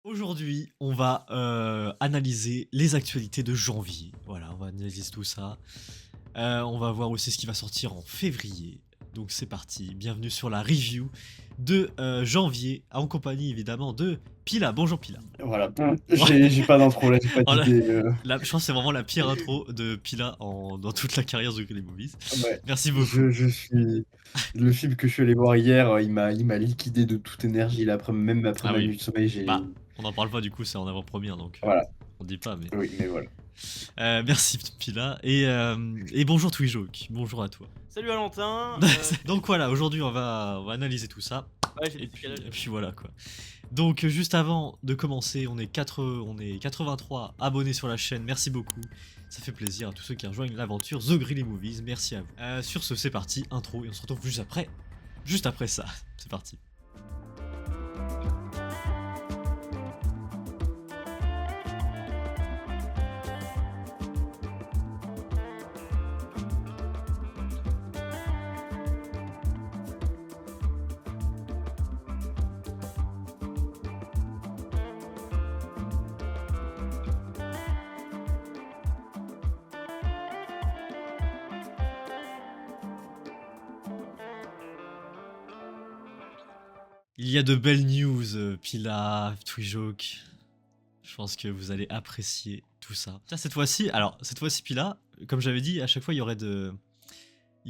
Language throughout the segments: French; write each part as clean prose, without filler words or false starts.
Aujourd'hui, on va analyser les actualités de janvier. Voilà, on va analyser tout ça. On va voir aussi ce qui va sortir en février. Donc c'est parti, bienvenue sur la review de janvier, en compagnie évidemment de Pila. Bonjour Pila. Voilà, j'ai pas d'intro là, j'ai pas Oh là, d'idée. je pense que c'est vraiment la pire intro de Pila dans toute la carrière de les Movies. Ouais, Merci beaucoup. je suis le film que je suis allé voir hier, il m'a liquidé de toute énergie là, même après Ah ma oui, nuit de sommeil, bah on n'en parle pas du coup, c'est en avant-première donc voilà, on dit pas mais... oui, mais voilà. Merci Pila et bonjour Twijoke, bonjour à toi. Salut Valentin. Donc voilà, aujourd'hui on va analyser tout ça. Ouais, j'ai Et des puis, décalages. et puis voilà quoi. Donc juste avant de commencer, on est 83 abonnés sur la chaîne, merci beaucoup. Ça fait plaisir à tous ceux qui rejoignent l'aventure The Greedy Movies, merci à vous. Sur ce, c'est parti, intro, et on se retrouve juste après ça. C'est parti. Il y a de belles news, Pila, Twijoke. Je pense que vous allez apprécier tout ça. Tiens, cette fois-ci, Pila, comme j'avais dit, à chaque fois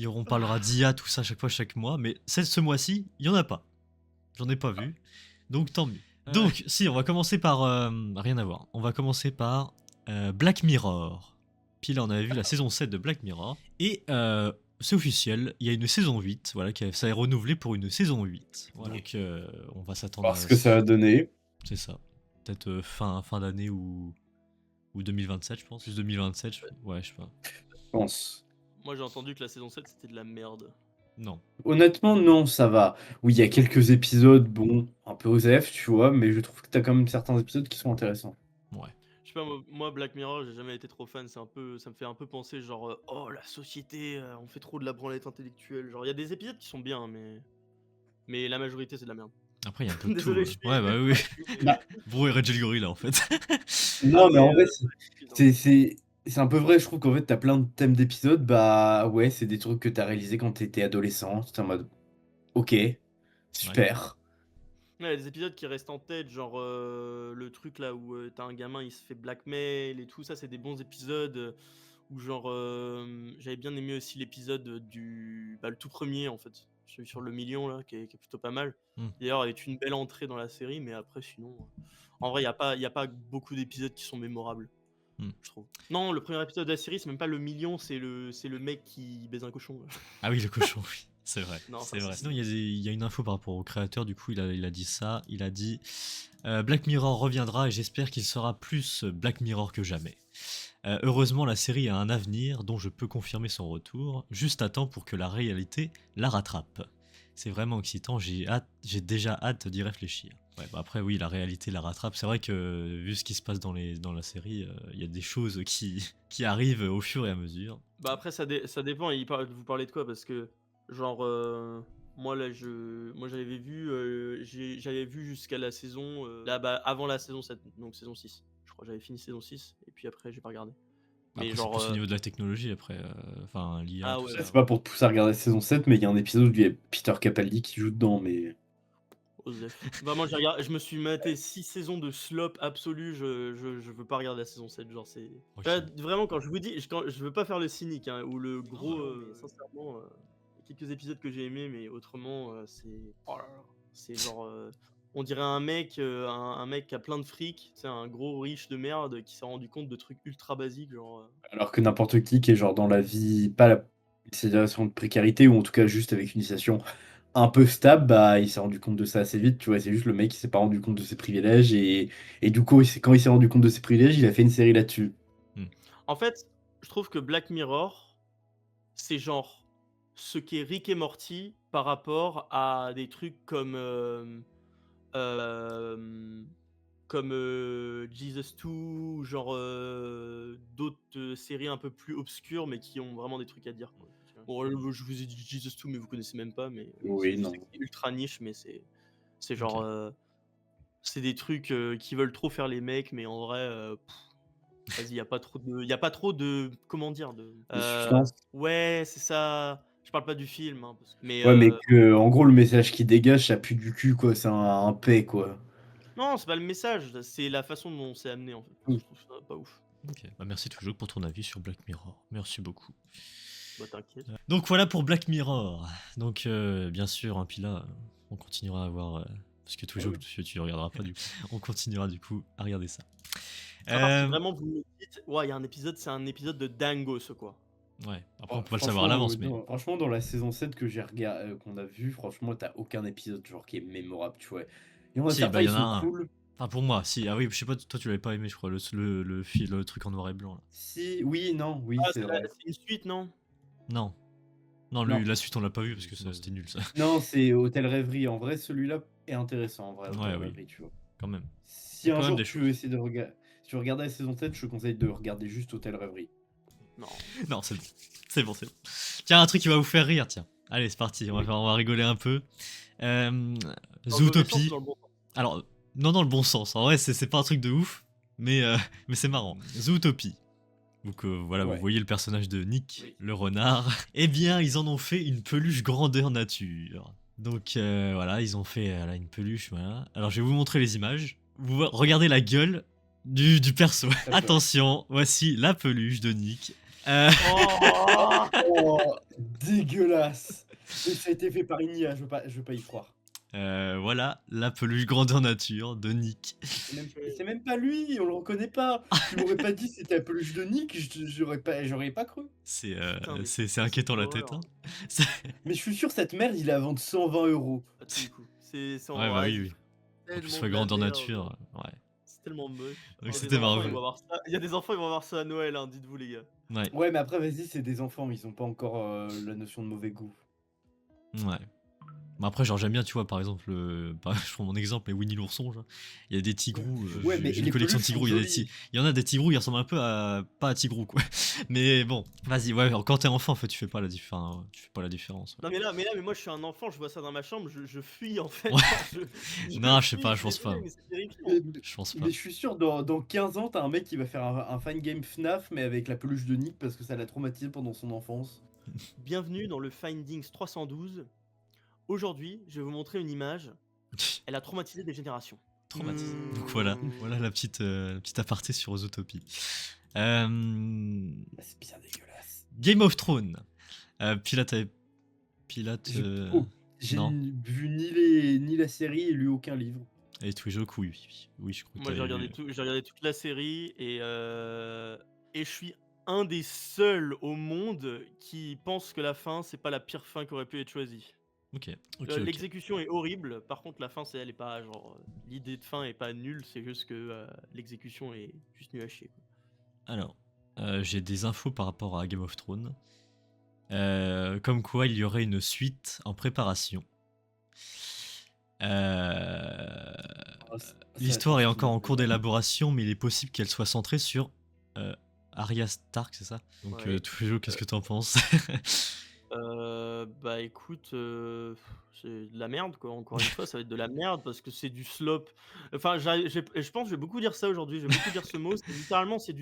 on parlera d'IA, tout ça, chaque fois, chaque mois, mais ce mois-ci, il y en a pas. J'en ai pas vu, donc tant mieux. Donc, si, on va commencer par... rien à voir. On va commencer par Black Mirror. Puis là, on avait vu la saison 7 de Black Mirror. Et c'est officiel, il y a une saison 8, voilà, ça est renouvelé pour une saison 8. Voilà. Donc, on va s'attendre Voir ce que ça a donné. C'est ça. Peut-être fin d'année ou 2027, je pense. Plus 2027, ouais, je sais pas. Je pense. Moi j'ai entendu que la saison 7 c'était de la merde. Non. Honnêtement, non, ça va. Oui, il y a quelques épisodes, bon, un peu osef, tu vois, mais je trouve que t'as quand même certains épisodes qui sont intéressants. Ouais. Je sais pas, moi Black Mirror j'ai jamais été trop fan, ça me fait un peu penser genre oh la société, on fait trop de la branlette intellectuelle. Genre il y a des épisodes qui sont bien mais la majorité c'est de la merde. Après, il y a un peu de tout. Désolé, je suis Ouais, bah oui. Bah, Bro et Red Jelly Gorilla, en fait. non, mais mais en vrai, excuse, hein. c'est un peu vrai, je trouve qu'en fait, t'as plein de thèmes d'épisodes, bah ouais, c'est des trucs que t'as réalisé quand t'étais adolescent, t'es en mode, ok, Ouais. super. Ouais, il y a des épisodes qui restent en tête, genre le truc là où t'as un gamin il se fait blackmail et tout ça, c'est des bons épisodes. Où genre j'avais bien aimé aussi l'épisode le tout premier en fait, celui sur le million là qui est plutôt pas mal. Hmm. D'ailleurs avec une belle entrée dans la série, mais après sinon en vrai il y a pas beaucoup d'épisodes qui sont mémorables, Hmm. je trouve. Non, le premier épisode de la série c'est même pas le million, c'est le mec qui baise un cochon. Ah oui, le cochon, oui. C'est vrai. Non, C'est ça, vrai. c'est- Sinon, il y a une info par rapport au créateur, du coup, il a dit ça. Il a dit Black Mirror reviendra et j'espère qu'il sera plus Black Mirror que jamais. Heureusement, la série a un avenir dont je peux confirmer son retour, juste à temps pour que la réalité la rattrape. C'est vraiment excitant, j'ai déjà hâte d'y réfléchir. Ouais, bah après, oui, la réalité la rattrape. C'est vrai que, vu ce qui se passe dans la série, il y a des choses qui arrivent au fur et à mesure. Bah après ça dépend, vous parlez de quoi parce que genre moi là moi j'avais vu jusqu'à la saison là bah avant la saison 7, donc saison 6. Je crois que j'avais fini saison 6 et puis après j'ai pas regardé. Mais Après, c'est genre plus au niveau de la technologie, après. Enfin, l'IA, ah tout ouais, ça. C'est pas pour te pousser à regarder saison 7, mais il y a un épisode où il y a Peter Capaldi qui joue dedans, mais... Osef. Bah moi je me suis maté 6 saisons de slop absolu, je veux pas regarder la saison 7, genre c'est Ok. vraiment quand je vous dis quand je veux pas faire le cynique hein, ou le gros Non, mais- sincèrement il y a quelques épisodes que j'ai aimés mais autrement c'est oh là là, c'est genre on dirait un mec qui a plein de fric, c'est un gros riche de merde qui s'est rendu compte de trucs ultra basiques genre Alors que n'importe qui est genre dans la vie, pas une situation de précarité, ou en tout cas juste avec une situation un peu stable, bah il s'est rendu compte de ça assez vite, tu vois, c'est juste le mec qui s'est pas rendu compte de ses privilèges, et du coup, quand il s'est rendu compte de ses privilèges, il a fait une série là-dessus. En fait, je trouve que Black Mirror, c'est genre ce qu'est Rick et Morty par rapport à des trucs hem, comme Jesus 2, genre d'autres séries un peu plus obscures, mais qui ont vraiment des trucs à dire, quoi. Bon, je vous ai dit Jesus 2, mais vous connaissez même pas, mais oui, Oui, je sais non. que c'est ultra niche, mais c'est genre Ok. C'est des trucs qui veulent trop faire les mecs, mais en vrai, vas-y, y a pas trop de, comment dire, De substance. ouais, c'est ça. Je parle pas du film, hein, mais Ouais, mais que, en gros, le message qu'il dégage, ça pue du cul, quoi. C'est un paix, quoi. non, c'est pas le message, c'est la façon dont c'est amené en fait. Mm. Je trouve ça pas ouf. Ok, bah merci toujours pour ton avis sur Black Mirror. Merci beaucoup. Bah t'inquiète. Donc voilà pour Black Mirror. Donc bien sûr, hein, puis là, on continuera à voir. Parce que toujours, tu ne regarderas pas du coup. On continuera du coup à regarder ça. À part si Euh, vraiment vous me dites, ouais, il y a un épisode, c'est un épisode de dingo ce quoi. ouais, après on Oh, peut pas le savoir à l'avance, mais. franchement, dans la saison 7 que qu'on a vu, franchement, t'as aucun épisode genre qui est mémorable, tu vois. Il y en a Si, certains, bah il y ils en a sont un. cool. Enfin pour moi, si. Ah oui, je sais pas, toi tu l'avais pas aimé, je crois, le truc en noir et blanc là. Si, oui, non, oui, Ah, c'est vrai. c'est une suite, non? Non. Non, Non. la suite on l'a pas vu parce que c'était nul ça. Non, c'est Hôtel Rêverie. En vrai, celui-là est intéressant, en vrai, Ouais, Hôtel oui. Rêverie, tu vois. Quand même. Si Y a un quand même jour des tu choses. veux essayer de regarder, si tu veux regarder la saison 7, je te conseille de regarder juste Hôtel Rêverie. Non. Non, c'est bon. C'est bon, c'est bon. Tiens, un truc qui va vous faire rire, tiens. Allez, c'est parti, on va rigoler un peu. Dans le mauvais sens ou Zootopie. dans le bon sens? Alors, non dans le bon sens. En vrai, c'est pas un truc de ouf, mais c'est marrant. Zootopie. Donc voilà, Ouais. vous voyez le personnage de Nick, Oui. le renard. Eh bien, ils en ont fait une peluche grandeur nature. Donc voilà, ils ont fait une peluche, voilà. Alors je vais vous montrer les images. Regardez la gueule du perso. peur. Attention, voici la peluche de Nick. Oh Oh, dégueulasse! Et ça a été fait par une IA, je veux pas y croire. Voilà la peluche grandeur nature de Nick. C'est même pas lui, on le reconnaît pas. Tu m'aurais pas dit c'était la peluche de Nick, j'aurais pas cru. C'est Putain, mais c'est inquiétant la tête. horreur. Hein. C'est- Mais je suis sûr cette merde, il la vend 120 €. À tous les coups. C'est Ouais, bah oui, oui. En plus, tellement soit de la grandeur merde. nature. Ouais. C'est tellement moche. Donc Oh, c'était des enfants, ils Marvel. vont avoir ça. Il y a des enfants, ils vont avoir ça à Noël, hein, dites-vous les gars. Ouais. Ouais, mais après, vas-y, c'est des enfants, ils ont pas encore la notion de mauvais goût. Ouais. Mais après, genre, j'aime bien, tu vois, par exemple, je prends mon exemple, mais Winnie l'ourson, genre. Il y a des tigrous. Ouais, mais j'ai une les collection de peluches sont tigrous. jolies. Il y en a des tigrous, ils ressemblent un peu à. Pas à tigrou, quoi. Mais bon, vas-y, ouais, quand t'es enfant, en fait, tu fais pas la différence. Ouais. Non, mais moi, je suis un enfant, je vois ça dans ma chambre, je fuis en fait. Ouais. Je Non, me je sais fuis, pas, je je pense suis désolé, pas. mais c'est terrifiant. Je pense pas. Mais je suis sûr, dans 15 ans, t'as un mec qui va faire un fan game FNAF, mais avec la peluche de Nick parce que ça l'a traumatisé pendant son enfance. Bienvenue dans le Findings 312. Aujourd'hui, je vais vous montrer une image. Elle a traumatisé des générations. Traumatisé. Mmh. Donc voilà la petite aparté sur Zootopie. Ah, c'est bien dégueulasse. Game of Thrones. Pilate. J'ai non. vu ni la série et lu aucun livre. Et Twijok, oui, je crois que Moi, j'ai t'avais regardé, lu. j'ai regardé toute la série et je suis un des seuls au monde qui pense que la fin, c'est pas la pire fin qui aurait pu être choisie. Ok. L'exécution est horrible, par contre, la fin, elle est pas genre. L'idée de fin est pas nulle, c'est juste que l'exécution est juste nulle à chier. Quoi. Alors, j'ai des infos par rapport à Game of Thrones. Comme quoi, il y aurait une suite en préparation. L'histoire est encore en cours d'élaboration, mais il est possible qu'elle soit centrée sur Arya Stark, c'est ça? Donc, Ouais. Twijok, qu'est-ce que t'en penses? Bah écoute, c'est de la merde quoi, encore une fois, ça va être de la merde parce que c'est du slop. Enfin, je pense que je vais beaucoup dire ça aujourd'hui, je vais beaucoup dire ce mot, c'est littéralement c'est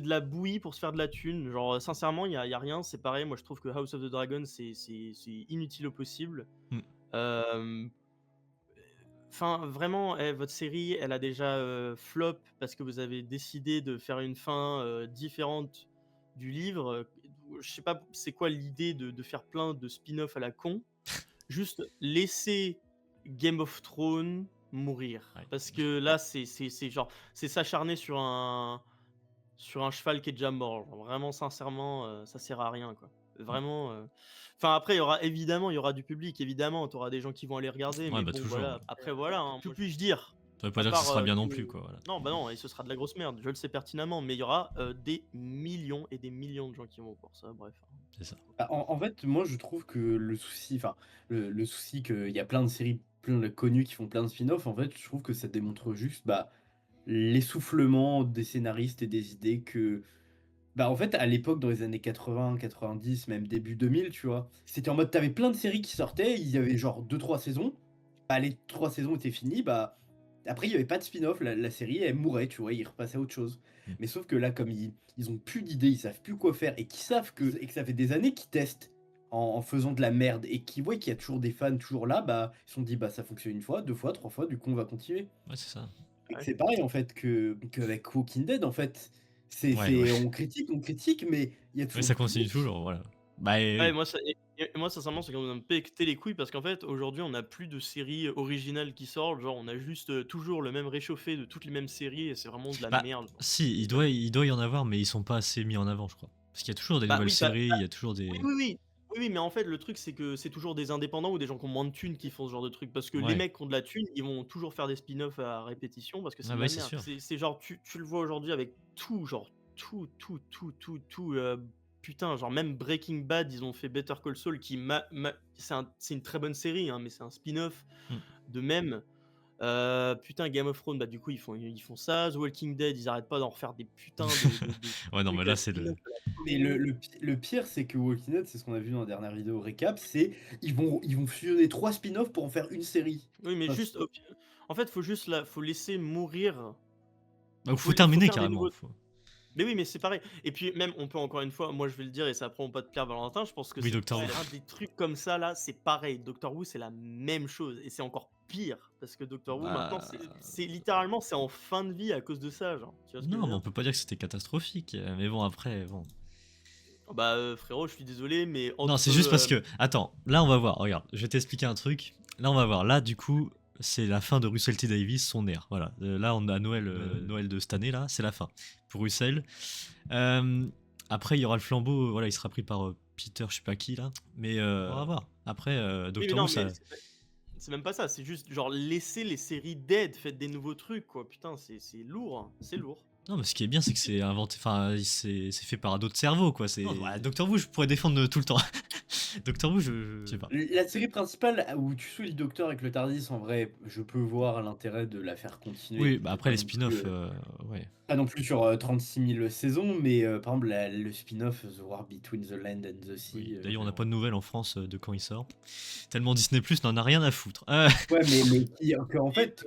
de la bouillie pour se faire de la thune. Genre, sincèrement, il y a rien, c'est pareil, moi je trouve que House of the Dragon, c'est inutile au possible. Mmh. Enfin, vraiment, votre série, elle a déjà flop parce que vous avez décidé de faire une fin différente du livre. Je sais pas c'est quoi l'idée de faire plein de spin-off à la con. Juste laisser Game of Thrones mourir. Ouais. Parce que là, c'est genre, c'est s'acharner sur un cheval qui est déjà mort. Genre, vraiment, sincèrement, ça sert à rien, quoi. Vraiment. Enfin, après, il y aura du public, évidemment. Tu auras des gens qui vont aller regarder. Ouais, Mais bah, bon, toujours, voilà. ouais. Après, voilà. Hein, que puis-je dire? Ça veut pas À dire que ce part, sera bien non que- plus, quoi. Voilà. Non, bah non, et ce sera de la grosse merde. Je le sais pertinemment. Mais il y aura des millions et des millions de gens qui vont voir ça. Bref. C'est ça. Bah, en fait, moi, je trouve que le souci qu'il y a plein de séries plein de connues qui font plein de spin-offs, en fait, je trouve que ça démontre juste l'essoufflement des scénaristes et des idées que. Bah, en fait, à l'époque, dans les années 80, 90, même début 2000, tu vois, c'était en mode, t'avais plein de séries qui sortaient, il y avait genre 2-3 saisons. bah, les 3 saisons étaient finies, bah, après il y avait pas de spin-off, la série elle mourait, tu vois? Ils repassaient à autre chose. Mmh. Mais sauf que là, comme ils ont plus d'idées, ils savent plus quoi faire et qu'ils savent que ça fait des années qu'ils testent en faisant de la merde et qu'ils voient qu'il y a toujours des fans toujours là, bah, ils se sont dit: «Bah, ça fonctionne une fois, 2 fois, 3 fois, du coup on va continuer». Ouais, c'est ça. Et que Ouais. c'est pareil en fait qu'avec Walking Dead en fait. Ouais, ouais. On critique, mais il y a Ouais, toujours ça du continue public. toujours, voilà. Bah, Ouais, oui. moi sincèrement, c'est qu'on a pété les couilles parce qu'en fait, aujourd'hui, on a plus de séries originales qui sortent. Genre, on a juste toujours le même réchauffé de toutes les mêmes séries et c'est vraiment de la Bah, merde. Genre. si, il doit y en avoir, mais ils sont pas assez mis en avant, je crois. Parce qu'il y a toujours des Bah nouvelles oui, séries, il y a toujours oui, des. oui, oui. Oui, oui, mais en fait, le truc, c'est que c'est toujours des indépendants ou des gens qui ont moins de thunes qui font ce genre de truc. Parce que les Ouais. mecs qui ont de la thune, ils vont toujours faire des spin-offs à répétition parce que c'est Ah de bah la oui, c'est merde. sûr. C'est genre, tu le vois aujourd'hui avec tout, genre, tout. Putain, genre, même Breaking Bad, ils ont fait Better Call Saul qui c'est une très bonne série, hein, mais c'est un spin-off Mmh. de même. Putain, Game of Thrones, bah du coup, ils font ça. The Walking Dead, ils arrêtent pas d'en refaire des putains de Ouais, non, mais trucs là, à c'est le. spin-off à la Mais con. le pire, c'est que Walking Dead, c'est ce qu'on a vu dans la dernière vidéo récap, c'est ils vont fusionner 3 spin-offs pour en faire une série. Oui, mais Enfin, juste, en fait, faut laisser mourir. Bah, faut Faut terminer faire des carrément. nouveaux. Mais oui, mais c'est pareil. Et puis même, on peut encore une fois, moi je vais le dire et ça prend pas de plaire Valentin, je pense que Oui, Doctor Who. c'est un des trucs comme ça là, c'est pareil. Doctor Who, c'est la même chose et c'est encore pire parce que Doctor Who maintenant, Bah. c'est littéralement c'est en fin de vie à cause de ça, genre. Tu vois ce que je Non, veux mais on dire? peut pas dire que c'était catastrophique. Mais bon, après, bon. Bah frérot, je suis désolé, mais Non, entre c'est juste parce que. Attends, là, on va voir. Regarde, je vais t'expliquer un truc. Là, on va voir. Là, du coup, c'est la fin de Russell T Davies, son air. Voilà. Là, on a Noël, Noël de cette année, là, c'est la fin pour Russell. Euh, Après, il y aura le flambeau. Voilà, il sera pris par Peter, je sais pas qui, là. Mais on va voir. Après, oui, mais Doctor Who, non, mais ça. c'est même pas ça, c'est juste genre laisser les séries dead, faites des nouveaux trucs quoi. Putain, c'est lourd, hein, c'est lourd. Non, mais ce qui est bien, c'est que c'est inventé. Enfin, c'est fait par d'autres cerveaux, quoi. C'est. Voilà, Doctor Who, je pourrais défendre tout le temps. Doctor Who, je sais pas. La série principale où tu suis le Docteur avec le Tardis, en vrai, je peux voir l'intérêt de la faire continuer. Oui, bah C'est après pas les non plus, spin-offs, ouais. pas non plus sur 36 000 saisons, mais par exemple, le spin-off The War Between the Land and the Sea. Oui. D'ailleurs, on n'a pas de nouvelles en France de quand il sort. Tellement Disney Plus n'en a rien à foutre. Ouais, mais qu'en fait,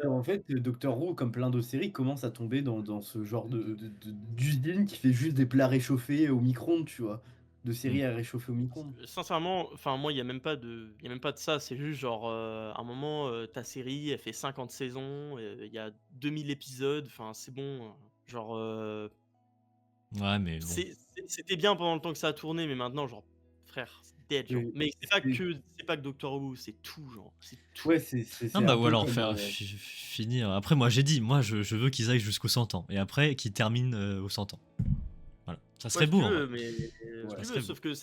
Doctor Who, comme plein d'autres séries, commence à tomber dans ce genre d'usine qui fait juste des plats réchauffés au micro-ondes, tu vois. De séries à réchauffer au micro-ondes. Sincèrement, enfin moi il y a même pas de ça, c'est juste genre à un moment ta série elle fait 50 saisons, il y a 2000 épisodes, enfin c'est bon, genre Ouais, mais bon. c'était bien pendant le temps que ça a tourné, mais maintenant genre frère, c'est dead genre. Euh, Mais c'est- c'est pas que Doctor Who, c'est tout genre, c'est tout. Ouais, Non, c'est bah, un ou peu alors comme. faire finir. Après, moi, j'ai dit, moi, je veux qu'ils aillent jusqu'aux 100 ans. Et après, qu'ils terminent aux 100 ans. Voilà. Ça Ouais, serait si beau, tu en vrai. veux, mais si Ouais. tu Ça veux, serait beau. sauf que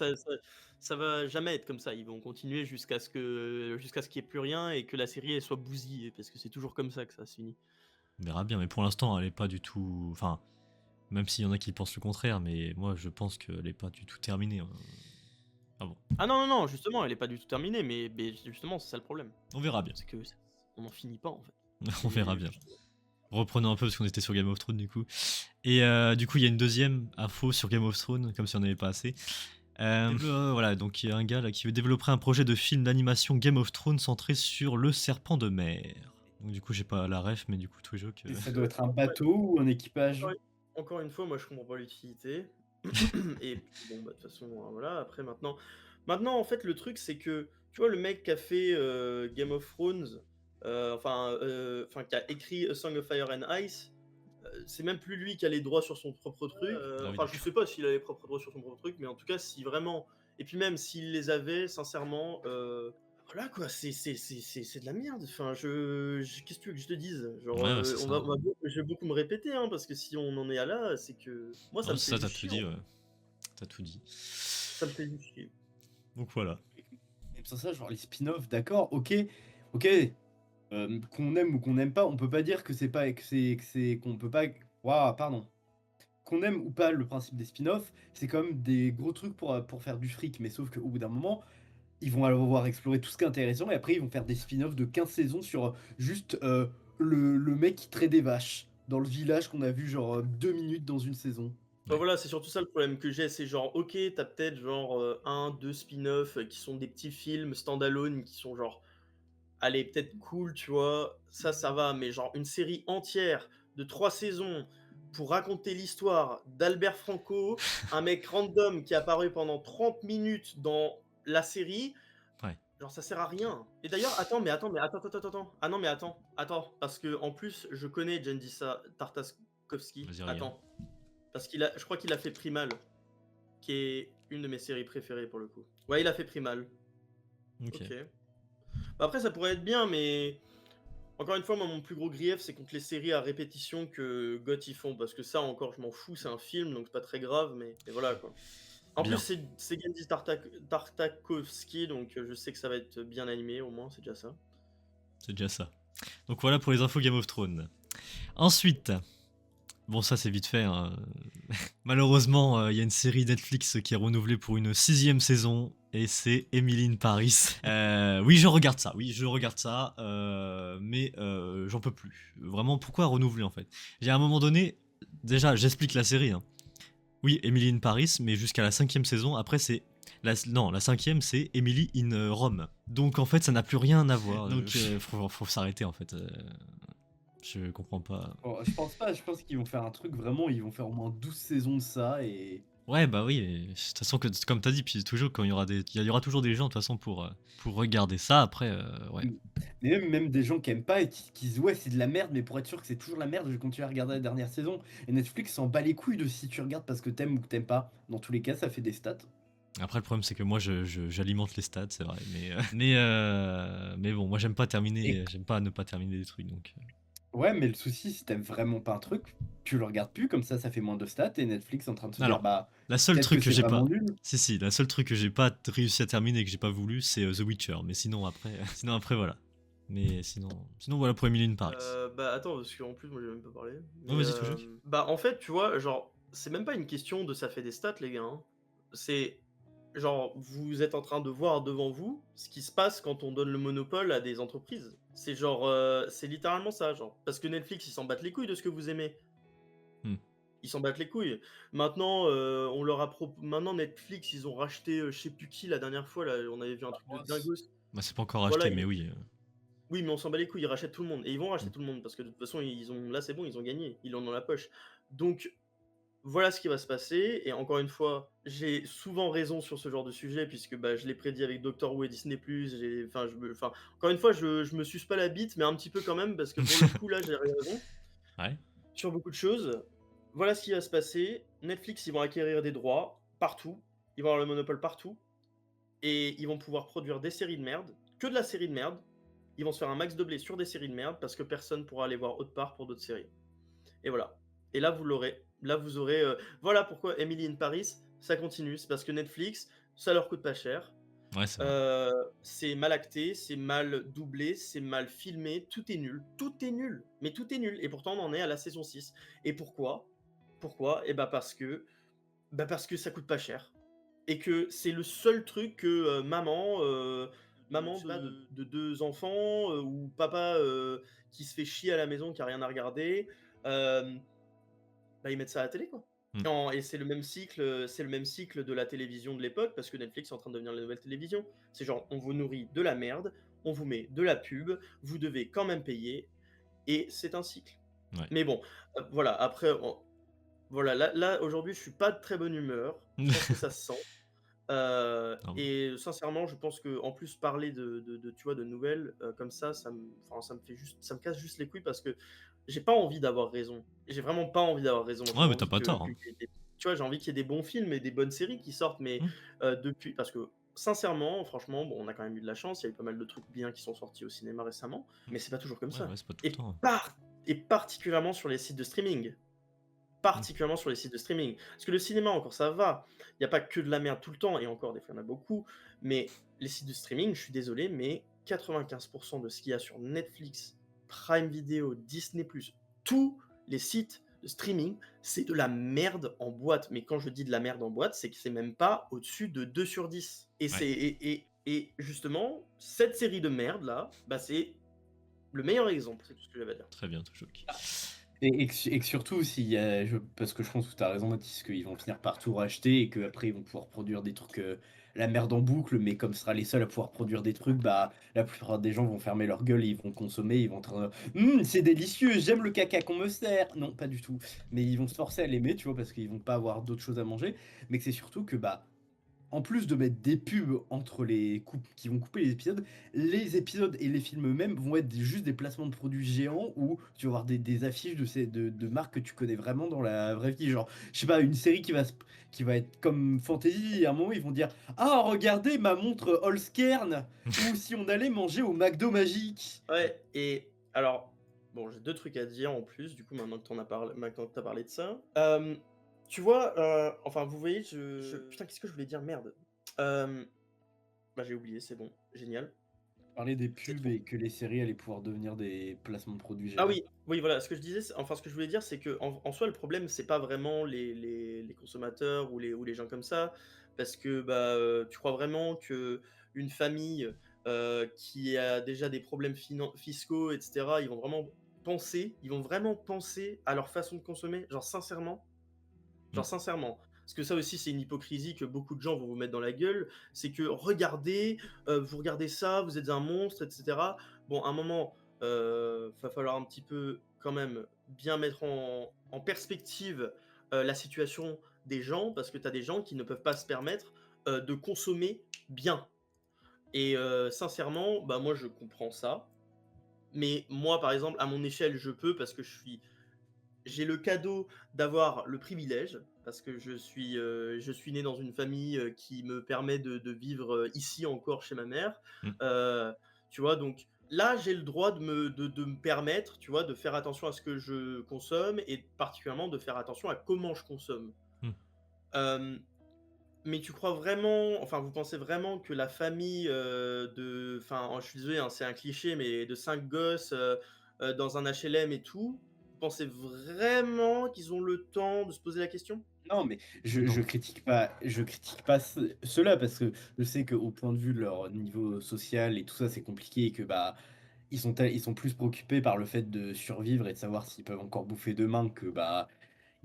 ça va jamais être comme ça. Ils vont continuer jusqu'à ce qu'il y ait plus rien et que la série elle soit bousillée, parce que c'est toujours comme ça que ça se finit. On verra bien. Mais pour l'instant, elle est pas du tout. Enfin, même s'il y en a qui pensent le contraire, mais moi, je pense qu'elle est pas du tout terminée. Ah bon. Ah non, non, non, justement, elle est pas du tout terminée, mais justement, c'est ça le problème. On verra bien. C'est que on n'en finit pas, en fait. On Et verra bien. putain, Reprenons un peu parce qu'on était sur Game of Thrones du coup. Et du coup, il y a une deuxième info sur Game of Thrones, comme si on n'avait pas assez. Voilà, donc il y a un gars là qui veut développer un projet de film d'animation Game of Thrones centré sur le serpent de mer. Donc du coup, j'ai pas la ref, mais du coup, tout joke. Et ça doit être un bateau ou un équipage. encore une fois, moi, je comprends pas l'utilité. Et puis, bon, bah, de toute façon, voilà, après, maintenant, en fait, le truc, c'est que, tu vois, le mec qui a fait Game of Thrones, enfin, qui a écrit A Song of Fire and Ice, c'est même plus lui qui a les droits sur son propre truc. Ah oui, Enfin, je sais pas s'il a les propres droits sur son propre truc, mais en tout cas, si vraiment. Et puis même s'il les avait, sincèrement, voilà quoi, c'est de la merde. Enfin, qu'est-ce que tu veux que je te dise? Genre, Ouais, ouais, c'est ça. je vais beaucoup me répéter, hein, parce que si on en est à là, c'est que moi, ça Non, me c'est fait ça, t'as juste tout chier. dit, ouais. T'as tout dit. Ça me fait juste chier. Donc voilà. Et pour ça, genre les spin-offs, d'accord, ok, qu'on aime ou qu'on n'aime pas, on peut pas dire que c'est pas qu'on peut pas. Waouh, pardon. Qu'on aime ou pas le principe des spin-offs, c'est quand même des gros trucs pour faire du fric, mais sauf qu'au bout d'un moment, ils vont avoir exploré tout ce qui est intéressant et après ils vont faire des spin-offs de 15 saisons sur juste le mec qui traite des vaches dans le village qu'on a vu genre 2 minutes dans une saison. Bah Ouais. voilà, c'est surtout ça le problème que j'ai, c'est genre, ok, t'as peut-être genre un, deux spin-offs qui sont des petits films standalone qui sont genre elle est peut-être cool, tu vois, ça va, mais genre une série entière de 3 saisons pour raconter l'histoire d'Albert Franco, un mec random qui est apparu pendant 30 minutes dans la série, Ouais, genre ça sert à rien. Et d'ailleurs, attends. Ah non, mais attends, parce que en plus, je connais Jendisa Tartakovsky. vas-y, regarde. Attends, parce je crois qu'il a fait Primal, qui est une de mes séries préférées pour le coup. Ouais, il a fait Primal. Ok. Ok. Bah après, ça pourrait être bien, mais encore une fois, moi, mon plus gros grief, c'est contre les séries à répétition que GOT ils font, parce que ça, encore, je m'en fous, c'est un film, donc c'est pas très grave, mais voilà, quoi. En plus, Bien, c'est Genndy Tartakovsky, donc je sais que ça va être bien animé, au moins, c'est déjà ça. c'est déjà ça. Donc voilà pour les infos Game of Thrones. Ensuite, bon ça c'est vite fait, hein. Malheureusement il y a une série Netflix qui est renouvelée pour une 6ème saison et c'est Emily in Paris. Oui je regarde ça, mais j'en peux plus. Vraiment pourquoi renouveler en fait? Il y a un moment donné, déjà j'explique la série, hein. Oui Emily in Paris mais jusqu'à la 5ème saison, après c'est... non, la 5ème c'est Emily in Rome. Donc en fait ça n'a plus rien à voir. Donc faut s'arrêter en fait. Je comprends pas. Bon, je pense pas, je pense qu'ils vont faire un truc vraiment, ils vont faire au moins 12 saisons de ça et. Ouais, bah oui, de toute façon, comme t'as dit, puis toujours, quand il y aura toujours des gens, de toute façon, pour regarder ça, après, ouais. Mais même des gens qui aiment pas et qui disent ouais, c'est de la merde, mais pour être sûr que c'est toujours de la merde, je vais continuer à regarder la dernière saison. Et Netflix s'en bat les couilles de si tu regardes parce que t'aimes ou que t'aimes pas. Dans tous les cas, ça fait des stats. Après, le problème, c'est que moi, j'alimente les stats, c'est vrai, mais bon, moi, Et j'aime pas ne pas terminer des trucs, donc... ouais, mais le souci, si t'aimes vraiment pas un truc, tu le regardes plus, comme ça fait moins de stats et Netflix est en train de se dire Alors, bah la seule peut-être que truc que c'est j'ai vraiment pas... nul. Si, la seule truc que j'ai pas réussi à terminer et que j'ai pas voulu, c'est The Witcher, mais sinon, après, sinon, après, voilà. Mais sinon voilà pour Emily in Paris. Bah attends, parce qu'en plus, moi, j'ai même pas parlé. Oh, vas-y, toujours. Bah en fait, tu vois, genre, c'est même pas une question de ça fait des stats, les gars, hein. C'est genre, vous êtes en train de voir devant vous ce qui se passe quand on donne le monopole à des entreprises. C'est genre, c'est littéralement ça, genre. Parce que Netflix, ils s'en battent les couilles de ce que vous aimez. Hmm. Ils s'en battent les couilles. Maintenant, maintenant Netflix, ils ont racheté, je sais plus qui la dernière fois, là, on avait vu un truc de dingos. Bah, c'est pas encore Voilà, acheté, mais oui. oui, mais on s'en bat les couilles, ils rachètent tout le monde. Et ils vont racheter Hmm. tout le monde, parce que de toute façon, là, c'est bon, ils ont gagné. Ils l'ont dans la poche. Donc, voilà ce qui va se passer. Et encore une fois, j'ai souvent raison sur ce genre de sujet, puisque bah, je l'ai prédit avec Doctor Who et Disney+. Encore une fois, je me suce pas la bite, mais un petit peu quand même, parce que pour le coup, là, j'ai raison Ouais. sur beaucoup de choses. Voilà ce qui va se passer. Netflix, ils vont acquérir des droits partout. Ils vont avoir le monopole partout. Et ils vont pouvoir produire des séries de merde, que de la série de merde. Ils vont se faire un max de blé sur des séries de merde parce que personne pourra aller voir autre part pour d'autres séries. Et voilà. Et là, vous l'aurez. Là, vous aurez. Voilà pourquoi Emily in Paris, ça continue. C'est parce que Netflix, ça leur coûte pas cher. Ouais, c'est vrai. C'est mal acté, c'est mal doublé, c'est mal filmé, tout est nul. Tout est nul. Mais tout est nul. Et pourtant, on en est à la saison 6. Et pourquoi? Pourquoi? Et bah parce que ça coûte pas cher. Et que c'est le seul truc que maman de 2 enfants, ou papa qui se fait chier à la maison, qui a rien à regarder, bah, ils mettent ça à la télé, quoi. Mm. Et c'est le même cycle de la télévision de l'époque, parce que Netflix est en train de devenir la nouvelle télévision. C'est genre, on vous nourrit de la merde, on vous met de la pub, vous devez quand même payer, et c'est un cycle. Ouais. Mais bon, voilà, après, voilà, là aujourd'hui, je suis pas de très bonne humeur. Je pense que ça se sent. Non. Et sincèrement, je pense que en plus parler tu vois, de nouvelles comme ça me fait juste, ça me casse juste les couilles parce que j'ai pas envie d'avoir raison. J'ai vraiment pas envie d'avoir raison. J'ai Ouais, mais t'as envie pas tort, hein. qu'il y ait tu vois, j'ai envie qu'il y ait des bons films et des bonnes séries qui sortent, mais Mm. depuis, parce que sincèrement, franchement, bon, on a quand même eu de la chance. Il y a eu pas mal de trucs bien qui sont sortis au cinéma récemment, mais c'est pas toujours comme Ouais, ça. ouais, c'est pas tout le Et, temps. et particulièrement sur les sites de streaming. Particulièrement sur les sites de streaming. Parce que le cinéma, encore, ça va. Il n'y a pas que de la merde tout le temps, et encore, des fois, il y en a beaucoup. Mais les sites de streaming, je suis désolé, mais 95% de ce qu'il y a sur Netflix, Prime Video, Disney+, tous les sites de streaming, c'est de la merde en boîte. Mais quand je dis de la merde en boîte, c'est que c'est même pas au-dessus de 2 sur 10. Et, Ouais. et justement, cette série de merde, là, bah, c'est le meilleur exemple. C'est tout ce que j'avais à dire. Très bien, toujours. Et que surtout, parce que je pense que tu as raison, Mathis, qu'ils vont finir par tout racheter et qu'après ils vont pouvoir produire des trucs la merde en boucle, mais comme ce sera les seuls à pouvoir produire des trucs, bah la plupart des gens vont fermer leur gueule, et ils vont consommer, ils vont être c'est délicieux, j'aime le caca qu'on me sert. Non, pas du tout. Mais ils vont se forcer à l'aimer, tu vois, parce qu'ils vont pas avoir d'autres choses à manger. Mais que c'est surtout que bah en plus de mettre des pubs entre les coupes qui vont couper les épisodes et les films eux-mêmes vont être juste des placements de produits géants où tu vas voir des affiches de marques que tu connais vraiment dans la vraie vie. Genre, je sais pas, une série qui va être comme Fantasy, et à un moment ils vont dire ah, regardez ma montre Holskern, ou si on allait manger au McDo magique. Ouais, et alors, bon, j'ai deux trucs à dire en plus, du coup, maintenant que t'as parlé de ça. Tu vois, enfin, vous voyez, putain, qu'est-ce que je voulais dire? Merde. Bah, j'ai oublié, c'est bon, génial. Parler des C'est pubs trop. et que les séries allaient pouvoir devenir des placements de produits Ah géants. oui, oui, voilà, ce que je disais, enfin, ce que je voulais dire, c'est que en soi, le problème, c'est pas vraiment les consommateurs ou les gens comme ça, parce que bah, tu crois vraiment que une famille qui a déjà des problèmes fiscaux, etc., ils vont vraiment penser à leur façon de consommer, genre sincèrement? Mm. Genre sincèrement. Parce que ça aussi, c'est une hypocrisie que beaucoup de gens vont vous mettre dans la gueule. C'est que regardez, vous regardez ça, vous êtes un monstre, etc. Bon, à un moment, va falloir un petit peu quand même bien mettre en perspective la situation des gens, parce que tu as des gens qui ne peuvent pas se permettre de consommer bien. Et sincèrement, bah moi je comprends ça. Mais moi, par exemple, à mon échelle, je peux parce que j'ai le cadeau d'avoir le privilège, parce que je suis né dans une famille qui me permet de vivre ici encore chez ma mère. Mm. Tu vois, donc là, j'ai le droit de me permettre, tu vois, de faire attention à ce que je consomme et particulièrement de faire attention à comment je consomme. Mm. Euh, mais tu crois vraiment, enfin, vous pensez vraiment que la famille enfin, je suis désolé, hein, c'est un cliché, mais de 5 gosses dans un HLM et tout, vous pensez vraiment qu'ils ont le temps de se poser la question? Non, mais Non. je critique pas ceux-là parce que je sais qu'au point de vue de leur niveau social et tout ça, c'est compliqué et que bah ils sont plus préoccupés par le fait de survivre et de savoir s'ils peuvent encore bouffer demain que bah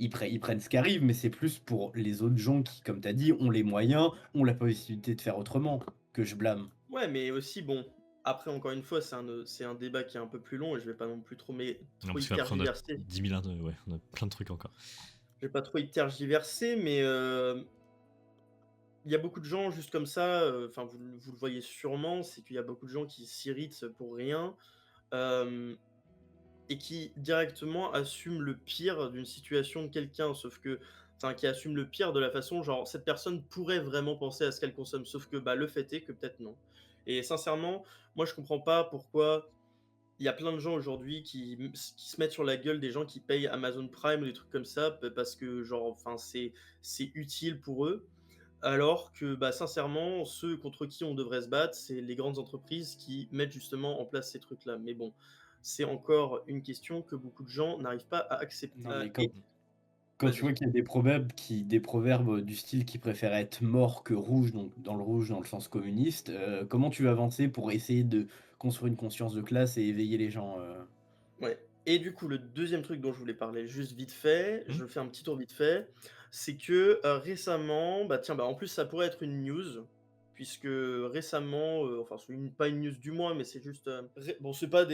ils prennent ce qui arrive, mais c'est plus pour les autres gens qui, comme tu as dit, ont les moyens, ont la possibilité de faire autrement que je blâme. Ouais, mais aussi, bon, après, encore une fois, c'est un débat qui est un peu plus long et je vais pas non plus Non, trop parce y qu'après, on a tergiverser. 10 000, ouais, on a plein de trucs encore. Je vais pas trop y tergiverser, mais il y a beaucoup de gens juste comme ça, enfin, vous le voyez sûrement, c'est qu'il y a beaucoup de gens qui s'irritent pour rien. euh, et qui directement assume le pire d'une situation de quelqu'un, sauf que, enfin, qui assume le pire de la façon, genre, cette personne pourrait vraiment penser à ce qu'elle consomme, sauf que, bah, le fait est que peut-être non. Et sincèrement, moi, je comprends pas pourquoi il y a plein de gens aujourd'hui qui se mettent sur la gueule des gens qui payent Amazon Prime ou des trucs comme ça, parce que, genre, enfin, c'est utile pour eux. Alors que, bah, sincèrement, ceux contre qui on devrait se battre, c'est les grandes entreprises qui mettent justement en place ces trucs-là. Mais bon, c'est encore une question que beaucoup de gens n'arrivent pas à accepter. Non, mais Et quand tu vois vas-y. qu'il y a des proverbes du style qui préfèrent être mort que rouge, donc dans le rouge dans le sens communiste, comment tu vas avancer pour essayer de construire une conscience de classe et éveiller les gens Ouais. Et du coup, le deuxième truc dont je voulais parler juste vite fait, Hmm. je fais un petit tour vite fait, c'est que récemment, bah tiens, bah en plus ça pourrait être une news, puisque récemment, enfin pas une news du mois, mais c'est juste, bon c'est pas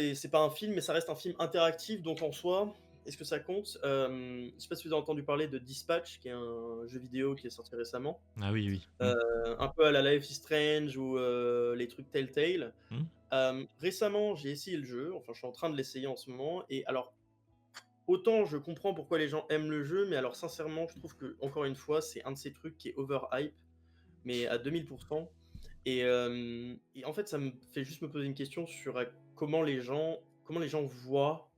un film, mais ça reste un film interactif, donc en soi, est-ce que ça compte? Je sais pas si vous avez entendu parler de Dispatch, qui est un jeu vidéo qui est sorti récemment. Ah oui, oui. Hmm. Un peu à la Life is Strange ou les trucs Telltale. Hmm. Récemment, j'ai essayé le jeu, enfin je suis en train de l'essayer en ce moment, et alors autant je comprends pourquoi les gens aiment le jeu, mais alors sincèrement, je trouve que encore une fois, c'est un de ces trucs qui est overhype, mais à 2000%. Et en fait, ça me fait juste me poser une question sur comment les gens voient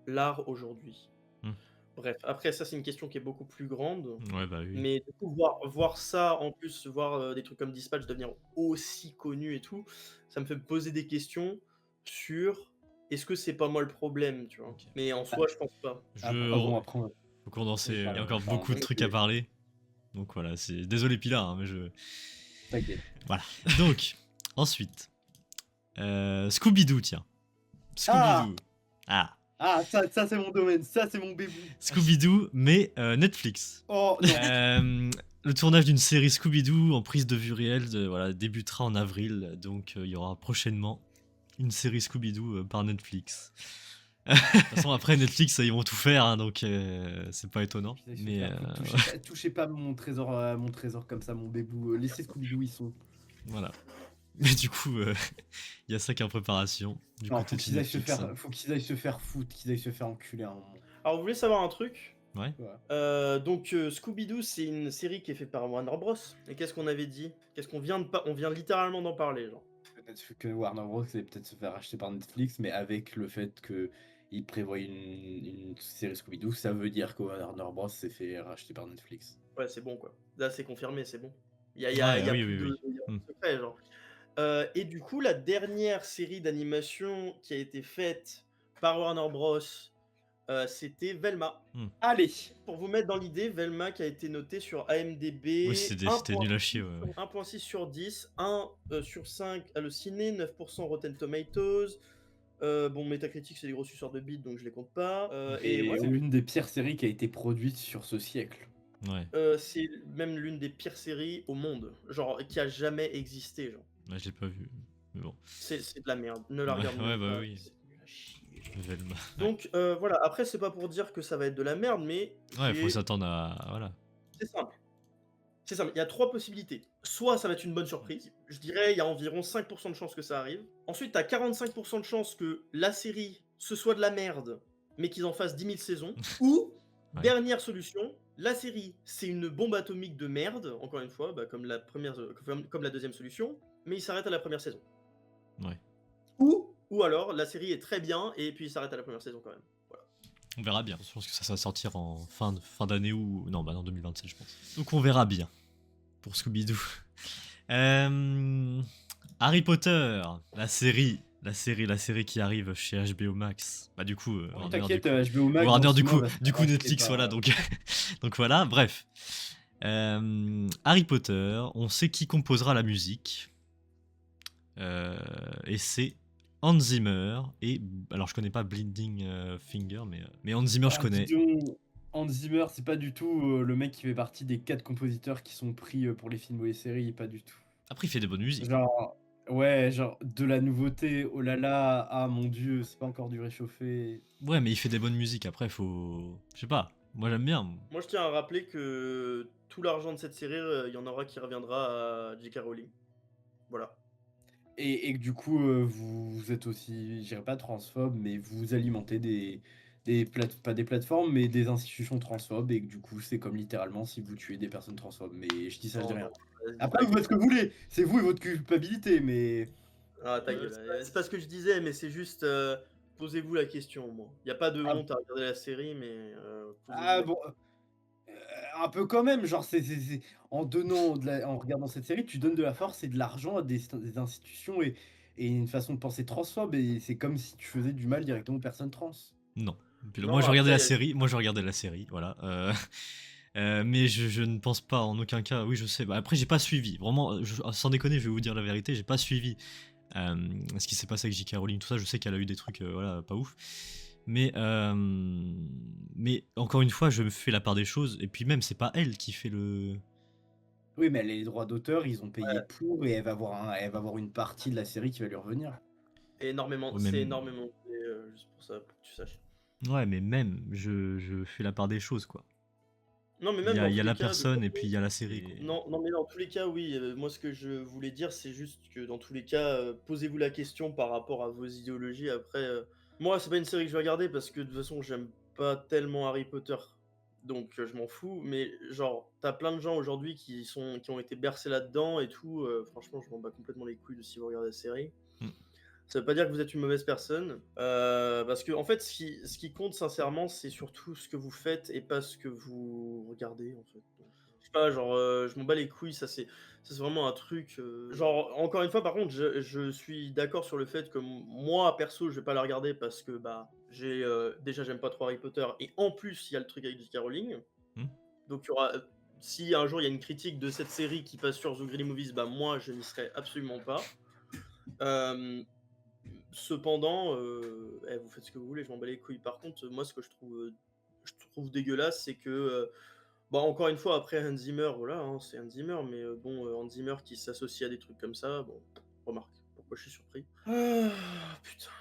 l'art aujourd'hui. Hmm. Bref, après ça, c'est une question qui est beaucoup plus grande, Ouais, bah oui. mais du coup, voir ça, en plus, voir des trucs comme Dispatch devenir aussi connu et tout, ça me fait me poser des questions sur est-ce que c'est pas moi le problème, tu vois? Ok. Mais en Ah, soi, je pense pas. bon, après, Faut condenser. oui, Il y a pardon, encore pardon, beaucoup de trucs à parler. Donc voilà, c'est désolé Pilar, hein, mais je. t'inquiète. Voilà. Donc, ensuite, Scooby-Doo, tiens. Ah, Scooby-Doo. Ah, ça c'est mon domaine, ça c'est mon bébé. Scooby-Doo, mais Netflix. Oh non. Le tournage d'une série Scooby-Doo en prise de vue réelle voilà, débutera en avril, donc il y aura prochainement une série Scooby-Doo par Netflix. De toute façon, après Netflix, ils vont tout faire, hein, donc c'est pas étonnant. Qu'ils aillent se Mais faire foutre. Touchez pas mon trésor comme ça, mon bébou. Laissez Scooby-Doo, ils sont. voilà. Mais du coup, il y a ça qui est en préparation du Non, côté faut de qu'ils aillent se Netflix. faire, faut qu'ils aillent se faire foutre, qu'ils aillent se faire enculer à un moment. Alors, vous voulez savoir un truc? Ouais. Donc Scooby-Doo, c'est une série qui est faite par Warner Bros. Et qu'est-ce qu'on avait dit? Qu'est-ce qu'on vient de on vient littéralement d'en parler, genre. Peut-être que Warner Bros. Allait peut-être se faire acheter par Netflix, mais avec le fait qu'ils prévoient une série Scooby-Doo, ça veut dire que Warner Bros. S'est fait racheter par Netflix. Ouais, c'est bon, quoi. Là, c'est confirmé, c'est bon. Il y a, Ouais, y a oui, plus oui, de, oui. y a plus de secret, genre. Et du coup, la dernière série d'animation qui a été faite par Warner Bros, c'était Velma. Allez, Pour vous mettre dans l'idée, Velma qui a été notée sur AMDB Oui, c'était nul à chier. Ouais. 1.6 sur 10, 1 sur 5 halluciné, 9% Rotten Tomatoes. Bon, Metacritic, c'est des gros suceurs de bits, donc je les compte pas. et Et ouais, c'est l'une des pires séries qui a été produite sur ce siècle. Ouais, c'est même l'une des pires séries au monde, genre qui a jamais existé, genre. ouais, je l'ai pas vu. Mais bon, C'est de la merde, ne la Ouais, regarde ouais, même bah pas, oui. c'est nul à chier. Velma. Donc voilà, après c'est pas pour dire que ça va être de la merde, mais Ouais, faut j'ai- s'attendre à. Voilà. c'est simple. C'est simple, il y a trois possibilités. Soit ça va être une bonne surprise, je dirais il y a environ 5% de chances que ça arrive. Ensuite, tu as 45% de chances que la série, ce soit de la merde, mais qu'ils en fassent 10 000 saisons. Ou, Ouais. dernière solution, la série, c'est une bombe atomique de merde, encore une fois, bah, comme la deuxième solution, mais il s'arrête à la première saison. Ouais. Ou alors, la série est très bien, et puis il s'arrête à la première saison quand même. Voilà. On verra bien. Je pense que ça va sortir en fin d'année ou. Non, bah non, 2027, je pense. Donc on verra bien. Pour Scooby-Doo. Harry Potter, la série qui arrive chez HBO Max. Bah du coup, Warner, T'inquiète, du coup, HBO Max. Warner, dans du 6 mois, coup, va se du faire coup racheter Netflix, par- voilà. Donc, donc voilà. Bref, Harry Potter, on sait qui composera la musique. Et c'est Hans Zimmer et alors je connais pas Blinding Finger, mais Hans Zimmer je Ah, connais. dis donc, Hans Zimmer, c'est pas du tout le mec qui fait partie des 4 compositeurs qui sont pris pour les films ou les séries, pas du tout. Après il fait des bonnes musiques. Genre, ouais, genre de la nouveauté, oh là là, ah mon dieu, c'est pas encore du réchauffé. Ouais, mais il fait des bonnes musiques. Après faut, je sais pas. Moi j'aime bien. Moi, je tiens à rappeler que tout l'argent de cette série, il y en aura qui reviendra à J.K. Rowling. Voilà. Et que du coup, vous êtes aussi, je dirais pas transphobe, mais vous alimentez pas des plateformes, mais des institutions transphobes, et que du coup, c'est comme littéralement si vous tuez des personnes transphobes. Mais je dis ça, je dis Non, rien. non, vas-y, Après, ta vous faites ce que vous voulez, c'est vous et votre culpabilité, mais. Ah, ta gueule. C'est pas ce que je disais, mais c'est juste. Posez-vous la question, moi. Y a pas de Ah, honte à regarder la série, mais. Posez-vous ah la bon, un peu quand même, genre, en donnant, en regardant cette série, tu donnes de la force et de l'argent à des institutions et une façon de penser transphobe, et c'est comme si tu faisais du mal directement aux personnes trans. Non. Puis là, Non, moi je regardais après, la série. Moi je regardais la série. Voilà. Mais je ne pense pas en aucun cas. Oui, je sais. Bah, après, j'ai pas suivi. Vraiment, sans déconner, je vais vous dire la vérité. J'ai pas suivi ce qui s'est passé avec J.K. Rowling. Tout ça, je sais qu'elle a eu des trucs, voilà, pas ouf. Mais encore une fois, je me fais la part des choses. Et puis même, c'est pas elle qui fait le. Oui, mais elle a les droits d'auteur, ils ont payé pour, et elle va avoir une partie de la série qui va lui revenir. énormément. Ouais, C'est même- énormément. Juste pour ça, pour que tu saches. Ouais, mais même, je fais la part des choses, quoi. Non, mais Il même y dans a, tous il y a les la cas, de personne et toute puis il y a la série. Non, non, mais dans tous les cas, oui. Moi, ce que je voulais dire, c'est juste que dans tous les cas, posez-vous la question par rapport à vos idéologies. Après, moi, c'est pas une série que je vais regarder parce que de toute façon, j'aime pas tellement Harry Potter. Donc, je m'en fous. Mais genre, t'as plein de gens aujourd'hui qui ont été bercés là-dedans et tout. Franchement, je m'en bats complètement les couilles de si vous regardez la série. Mm. Ça veut pas dire que vous êtes une mauvaise personne. Parce que, en fait, ce qui compte, sincèrement, c'est surtout ce que vous faites et pas ce que vous regardez, en fait. Je sais pas, genre, je m'en bats les couilles, ça c'est vraiment un truc. Genre, encore une fois, par contre, je suis d'accord sur le fait que moi, perso, je vais pas la regarder parce que, bah, déjà, j'aime pas trop Harry Potter et en plus, il y a le truc avec J.K. Rowling. Hmm. Donc, il y aura. Si un jour il y a une critique de cette série qui passe sur The Greedy Movies, bah, moi, je n'y serai absolument pas. Cependant, vous faites ce que vous voulez, je m'en bats les couilles. Par contre, moi, ce que je trouve dégueulasse, c'est que Bon, encore une fois, après Hans Zimmer, voilà, hein, c'est Hans Zimmer, mais bon, Hans Zimmer qui s'associe à des trucs comme ça, bon, remarque, pourquoi je suis surpris. Ah, putain.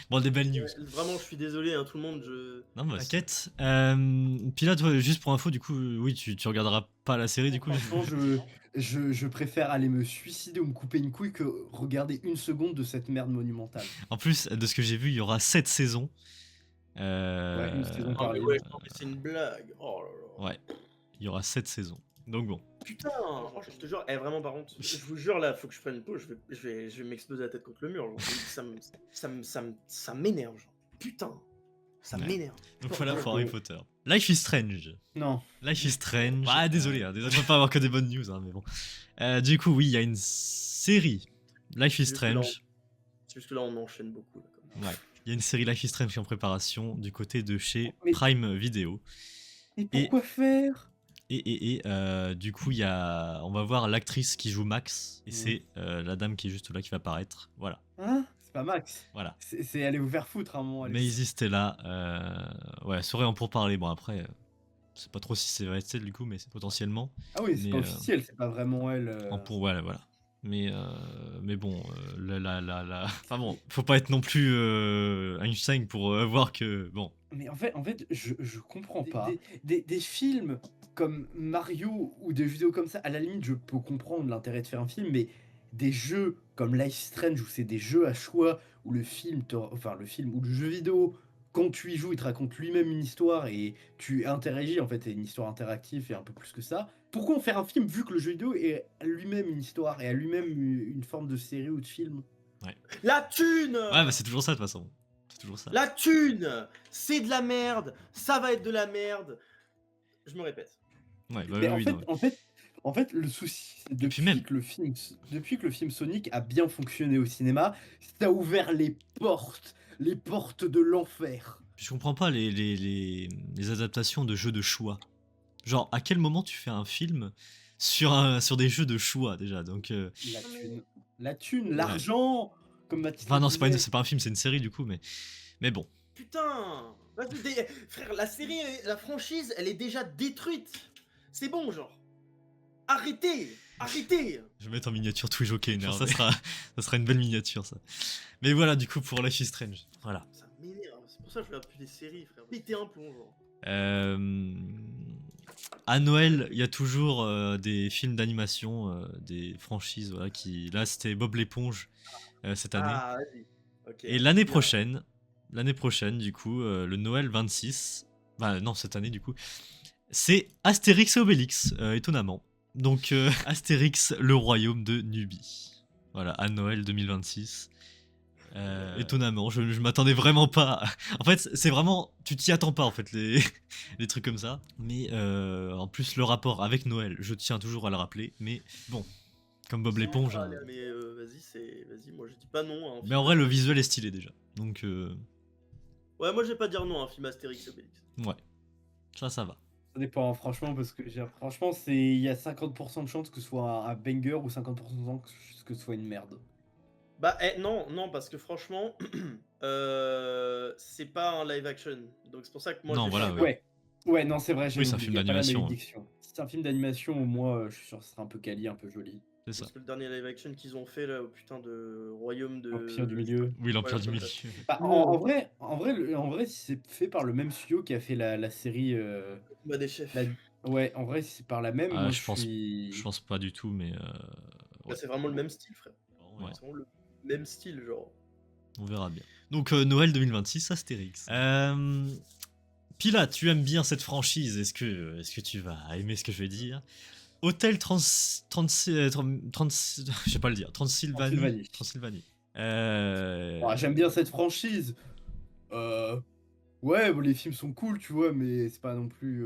Bon, des belles news. Ouais, vraiment, je suis désolé, hein, tout le monde, je... Non, bah, t'inquiète. Puis là, toi, juste pour info, du coup, oui, tu regarderas pas la série, du coup. Franchement, je préfère aller me suicider ou me couper une couille que regarder une seconde de cette merde monumentale. En plus, de ce que j'ai vu, il y aura 7 saisons. Ouais, une saison Ah, par mais livre. ouais, non, mais c'est une blague. Oh là là. Ouais, il y aura 7 saisons. Donc bon. Putain, oh, je te jure, vraiment par contre, je vous jure là, faut que je prenne une pause, je vais m'exploser la tête contre le mur. Genre. Ça m'énerve, genre. Putain, ça Ouais. m'énerve. Donc voilà pour Harry Potter. Life is Strange. Non. Life is Strange. Ah, désolé, hein, désolé de pas avoir que des bonnes news, hein, mais bon. Du coup, oui, il y a une série Life is Strange. C'est juste que là, on enchaîne beaucoup. Là, comme... Ouais. Il y a une série Life is Strange qui est en préparation du côté de chez Mais- Prime Video. Et pourquoi faire? Du coup, on va voir l'actrice qui joue Max, et Mhm. c'est la dame qui est juste là qui va apparaître. Voilà. Hein? C'est pas Max. Voilà. C'est aller vous faire foutre à un moment. Maisie Stella, ouais, serait en pourparler. Bon, après, je sais pas trop si c'est vrai du coup, mais c'est potentiellement. Ah oui, c'est mais, pas officiel, c'est pas vraiment elle. Ouais, voilà. Mais bon, enfin bon, faut pas être non plus Einstein pour voir que bon. Mais en fait, je comprends pas. Des films comme Mario ou des vidéos comme ça, à la limite, je peux comprendre l'intérêt de faire un film, mais des jeux comme Life is Strange, où c'est des jeux à choix, où le film ou le jeu vidéo, quand tu y joues, il te raconte lui-même une histoire et tu interagis, en fait, c'est une histoire interactive et un peu plus que ça. Pourquoi en faire un film vu que le jeu vidéo est lui-même une histoire et a lui-même une forme de série ou de film? La thune. Ouais, bah c'est toujours ça de toute façon. C'est toujours ça. La thune, c'est de la merde, ça va être de la merde. Je me répète. Ouais, bah Mais oui, non, ouais. en fait, le souci, c'est Et puis même- depuis que le film Sonic a bien fonctionné au cinéma, ça a ouvert les portes de l'enfer. Je comprends pas les adaptations de jeux de choix. Genre, à quel moment tu fais un film sur des jeux de choix déjà? Donc, La thune, l'argent, comme Mathilde enfin non, c'est disait. pas un film, c'est une série du coup, mais bon. Putain, frère, la série, la franchise, elle est déjà détruite. C'est bon, genre. Arrêtez. Je vais mettre en miniature Twijo qui est énervé. Ça sera une belle miniature ça. Mais voilà, du coup pour Life is Strange. Voilà. Ça m'énerve. C'est pour ça que je regarde plus les séries, frère. Pétez un plomb, genre. À Noël, il y a toujours des films d'animation, des franchises, voilà, là c'était Bob l'éponge cette année. Ah, vas-y. Ok. Et l'année prochaine, du coup, le Noël 26, bah non, cette année du coup, c'est Astérix et Obélix, étonnamment. Donc Astérix, le royaume de Nubie. Voilà, à Noël 2026. Étonnamment, je m'attendais vraiment pas. En fait, c'est vraiment, tu t'y attends pas en fait les trucs comme ça. Mais en plus le rapport avec Noël, je tiens toujours à le rappeler. Mais bon, comme Bob l'éponge. Allez, mais vas-y, moi je dis pas non. Hein, Mais en vrai, le visuel est stylé déjà. Donc ouais, moi je vais pas dire non à un film Astérix et Obélix. ouais, ça va. Ça dépend, franchement, parce que franchement, il y a 50% de chances que ce soit un banger ou 50% de chances que ce soit une merde. Bah non, parce que franchement, c'est pas un live action. Donc c'est pour ça que moi Non, je voilà, vais Ouais, non, c'est vrai, j'ai Oui, c'est un film d'animation. Si c'est un film d'animation, au moins, je suis sûr que ce sera un peu quali, un peu joli. C'est ça. Parce que le dernier live action qu'ils ont fait là, au putain de Royaume de. L'Empire du Milieu. Oui, l'Empire Ouais, du comme Milieu. ça. Bah, en vrai, si c'est fait par le même studio qui a fait la série. Bah, des chefs. Ouais, en vrai, si c'est par la même, Ah, moi je pense pas du tout, mais Bah, c'est vraiment le même style, frère. ouais, C'est vraiment le même style, genre. on verra bien. Donc Noël 2026, Astérix. Puis là, tu aimes bien cette franchise, est-ce que tu vas aimer ce que je vais dire? Hôtel je sais pas le dire, Transylvanie. J'aime bien cette franchise. Ouais, bon, les films sont cool, tu vois, mais c'est pas non plus.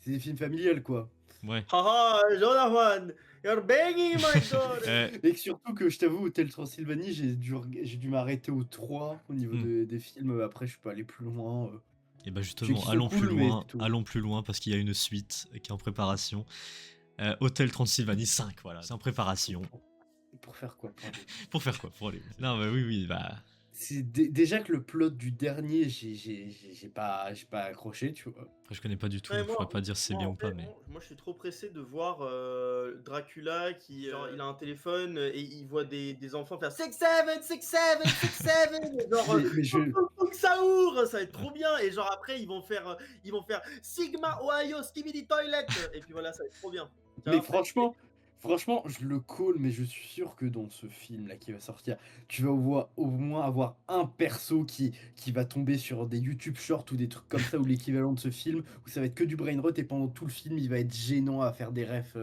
C'est des films familiales, quoi. Ouais. Haha, Jonathan, you're banging my daughter. Et surtout que je t'avoue, Hôtel Transylvanie, j'ai dû m'arrêter au 3 au niveau des films. Après, je suis pas allé plus loin. Et bah Qui justement, sont allons cool, plus mais loin, c'est tout. allons plus loin parce qu'il y a une suite qui est en préparation. Hôtel Transylvanie 5, voilà, c'est en préparation. Pour faire quoi? Pardon. Pour faire quoi? Pour aller. Non, bah oui, bah. Déjà que le plot du dernier, j'ai pas accroché, tu vois. Après, je connais pas du tout, Ouais, donc je pourrais pas dire si c'est moi, bien en ou pas, fait, mais. moi, je suis trop pressé de voir Dracula qui, genre, il a un téléphone et il voit des enfants faire 6-7, 6-7, 6-7, et genre, Mais je, Funk Saour, ça va être trop bien. Et genre, après, ils vont faire Sigma, Ohio, Skibidi Toilet. Et puis voilà, ça va être trop bien. Tu Mais vois, franchement, je le call, mais je suis sûr que dans ce film là qui va sortir, tu vas au moins avoir un perso qui va tomber sur des YouTube Shorts ou des trucs comme ça, ou l'équivalent de ce film, où ça va être que du brain rot et pendant tout le film, il va être gênant à faire des refs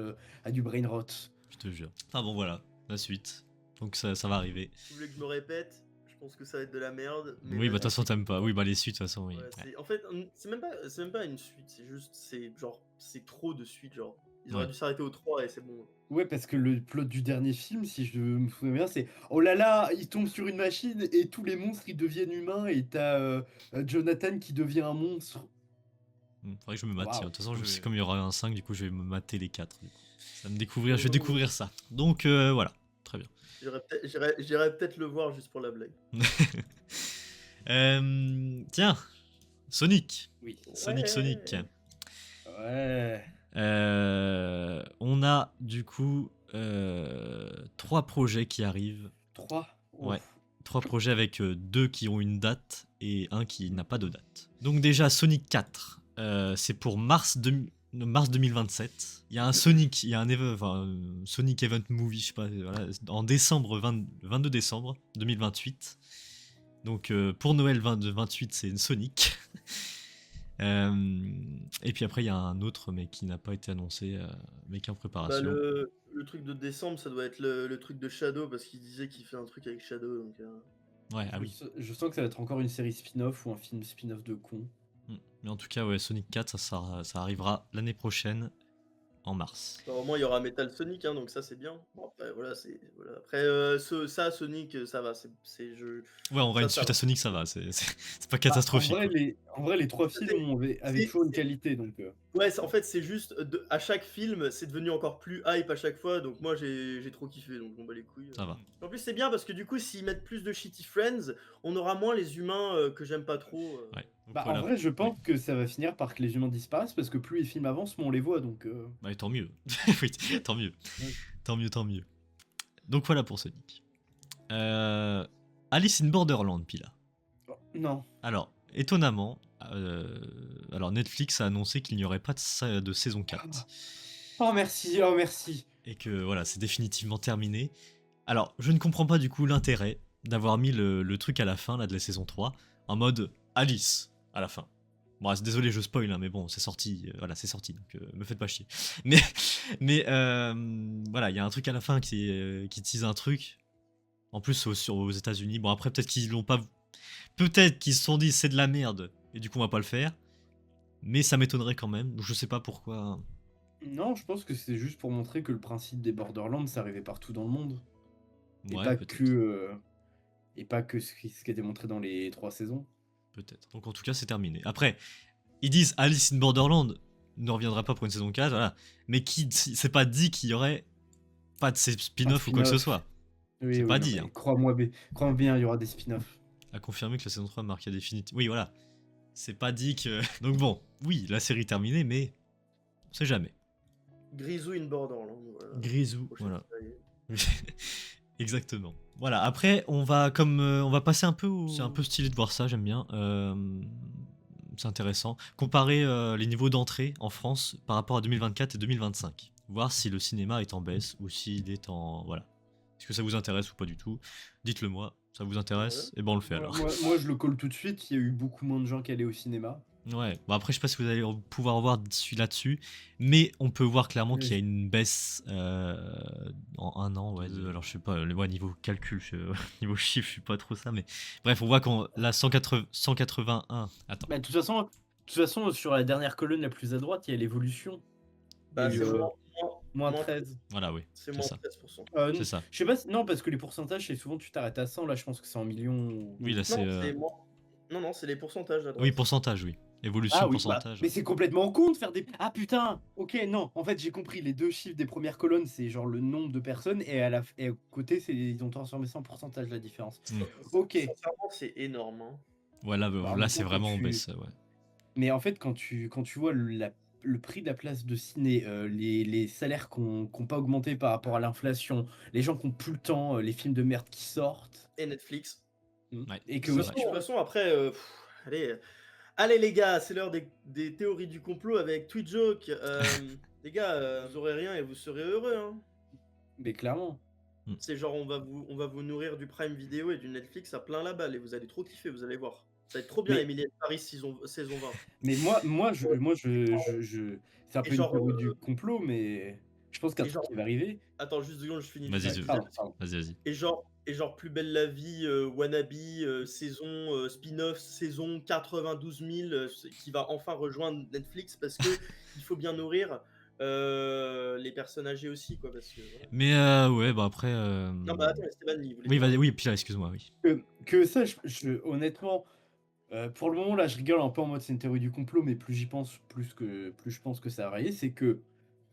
à du brain rot. Je te jure. Enfin bon, voilà, la suite. Donc ça va arriver. vous voulez que je me répète? Je pense que ça va être de la merde. Mais Oui, bah de vas-y. toute façon, t'aimes pas. Oui, bah les suites, de toute façon, oui. Ouais, Ouais. en fait, c'est même pas une suite, c'est juste, c'est genre, c'est trop de suite, genre. Ils Ouais. auraient dû s'arrêter au 3 et c'est bon. Ouais, parce que le plot du dernier film, si je me souviens bien, c'est oh là là, il tombe sur une machine et tous les monstres ils deviennent humains et t'as Jonathan qui devient un monstre. Faudrait que je me mate, tiens. Waouh. De toute façon, comme il y aura un 5, du coup, je vais me mater les 4. Ça va me découvrir, Ouais, je vais ouais, découvrir ça. Donc voilà, très bien. J'irais peut-être le voir juste pour la blague. Tiens, Sonic. Oui. Sonic. Ouais. On a du coup 3 projets qui arrivent. 3. Ouais. 3 projets avec 2 qui ont une date et un qui n'a pas de date. Donc déjà Sonic 4, c'est pour mars 2027. Il y a un Sonic, il y a un Sonic Event Movie, je sais pas, voilà, en 22 décembre 2028. Donc pour Noël 28, c'est une Sonic. Et puis après il y a un autre mais qui n'a pas été annoncé, mais qui est en Bah, préparation. le truc de décembre, ça doit être le truc de Shadow, parce qu'il disait qu'il fait un truc avec Shadow. Donc, Ouais, ah oui. Je sens que ça va être encore une série spin-off ou un film spin-off de con. Mais en tout cas, ouais, Sonic 4, ça arrivera l'année prochaine, en mars. alors, au moins, il y aura Metal Sonic, hein, donc ça, c'est bien. Bon, après, voilà, voilà. Après, ça, Sonic, ça va. Ouais, en vrai, une ça suite va. à Sonic, ça va, c'est pas Bah, catastrophique. en vrai, Quoi. les 3 films avaient toujours une qualité, donc. Ouais, en fait, c'est juste, à chaque film, c'est devenu encore plus hype à chaque fois, donc moi, j'ai trop kiffé, donc bon, bah les couilles. Ça va. En plus, c'est bien parce que du coup, s'ils mettent plus de Shitty Friends, on aura moins les humains que j'aime pas trop. Ouais. Donc, Bah, voilà. en vrai, je pense que ça va finir par que les humains disparaissent parce que plus les films avancent, moins on les voit, donc. Bah, et tant mieux. Oui, tant mieux. Ouais. Tant mieux. Donc voilà pour Sonic. Alice in Borderland, Pila. Non. Alors, étonnamment, alors Netflix a annoncé qu'il n'y aurait pas de saison 4. Oh merci, oh merci. Et que voilà, c'est définitivement terminé. Alors, je ne comprends pas du coup l'intérêt d'avoir mis le truc à la fin là, de la saison 3, en mode Alice à la fin. Bon, désolé, je spoil, hein, mais bon, c'est sorti, voilà, c'est sorti, donc me faites pas chier. Mais voilà, il y a un truc à la fin qui tease un truc. En plus, aux États-Unis. Bon, après, peut-être qu'ils l'ont pas. Peut-être qu'ils se sont dit c'est de la merde, et du coup, on va pas le faire. Mais ça m'étonnerait quand même, donc je sais pas pourquoi. Non, je pense que c'est juste pour montrer que le principe des Borderlands, ça arrivait partout dans le monde. Et Ouais, pas peut-être. et pas que ce qui a été montré dans les 3 saisons. Peut-être. Donc en tout cas, c'est terminé. Après, ils disent Alice in Borderland ne reviendra pas pour une saison 4, voilà. Mais c'est pas dit qu'il y aurait pas de spin-off ou quoi que ce soit. Oui, C'est oui, pas non, dit. mais Hein. crois-moi bien, il y aura des spin-offs. À confirmer que la saison 3 marque définitivement. Oui, voilà. C'est pas dit que. Donc bon, oui, la série est terminée, mais on sait jamais. Grisou in Borderland. Voilà. Grisou, Prochaine voilà. série. Exactement. Voilà, après, on va passer un peu C'est un peu stylé de voir ça, j'aime bien. C'est intéressant. Comparer les niveaux d'entrée en France par rapport à 2024 et 2025. Voir si le cinéma est en baisse ou s'il est en... Voilà. Est-ce que ça vous intéresse ou pas du tout? Dites-le moi. Ça vous intéresse? Et ben on le fait alors. Moi, je le colle tout de suite. Il y a eu beaucoup moins de gens qui allaient au cinéma. Ouais, bon après je sais pas si vous allez pouvoir voir là-dessus, mais on peut voir clairement Oui. qu'il y a une baisse en un an, ouais. Alors je sais pas, niveau calcul, niveau chiffre, je suis pas trop ça, mais bref, on voit qu'on la 181. Attends. Bah, de toute façon, sur la dernière colonne la plus à droite, il y a l'évolution. Bah, Et, c'est moins 13. Voilà, oui. C'est C'est moins ça. 13%. C'est ça. Je sais pas, non, parce que les pourcentages, c'est souvent tu t'arrêtes à 100. Là, je pense que c'est en millions. Oui, là c'est. Non, c'est les pourcentages là. Oui, pourcentage, oui. Évolution Ah de oui, bah, pourcentage. mais c'est complètement con de faire des. Ah putain! Ok, non, en fait, j'ai compris. Les deux chiffres des premières colonnes, c'est genre le nombre de personnes, et à côté, ils ont transformé ça en pourcentage, la différence. Mm. Ok. Sincèrement, c'est énorme. Hein. Ouais, là, Bah, en là même c'est temps, quand vraiment en tu. baisse. Ouais. Mais en fait, quand tu vois le prix de la place de ciné, les salaires qui n'ont pas augmenté par rapport à l'inflation, les gens qui n'ont plus le temps, les films de merde qui sortent, Et Netflix. Ouais, et que c'est De vrai. toute façon, après, allez, allez les gars, c'est l'heure des théories du complot avec Tweet Joke. Les gars, vous aurez rien et vous serez heureux. Hein. Mais clairement. C'est genre, on va vous nourrir du Prime Video et du Netflix à plein la balle et vous allez trop kiffer, vous allez voir. Ça va être trop bien, Mais, Emily in Paris saison 20. mais c'est un Et peu une genre, théorie du complot, mais je pense qu'un et truc genre, qui va arriver. attends, juste 2 secondes, je finis Vas-y, juste Ouais, vite pardon, fait. pardon. vas-y. Et genre, Plus belle la vie, Wannabe, saison spin-off, saison 92 000, qui va enfin rejoindre Netflix parce que il faut bien nourrir les personnes âgées aussi, quoi. Parce que, voilà. Mais ouais, bah après. Non, bah attends, Esteban, il voulait Oui, dire un vas-y, truc. oui, puis là, excuse-moi, oui. Que ça, honnêtement, pour le moment, là, je rigole un peu en mode c'est une théorie du complot, mais plus j'y pense, plus je pense que ça va arriver. C'est que,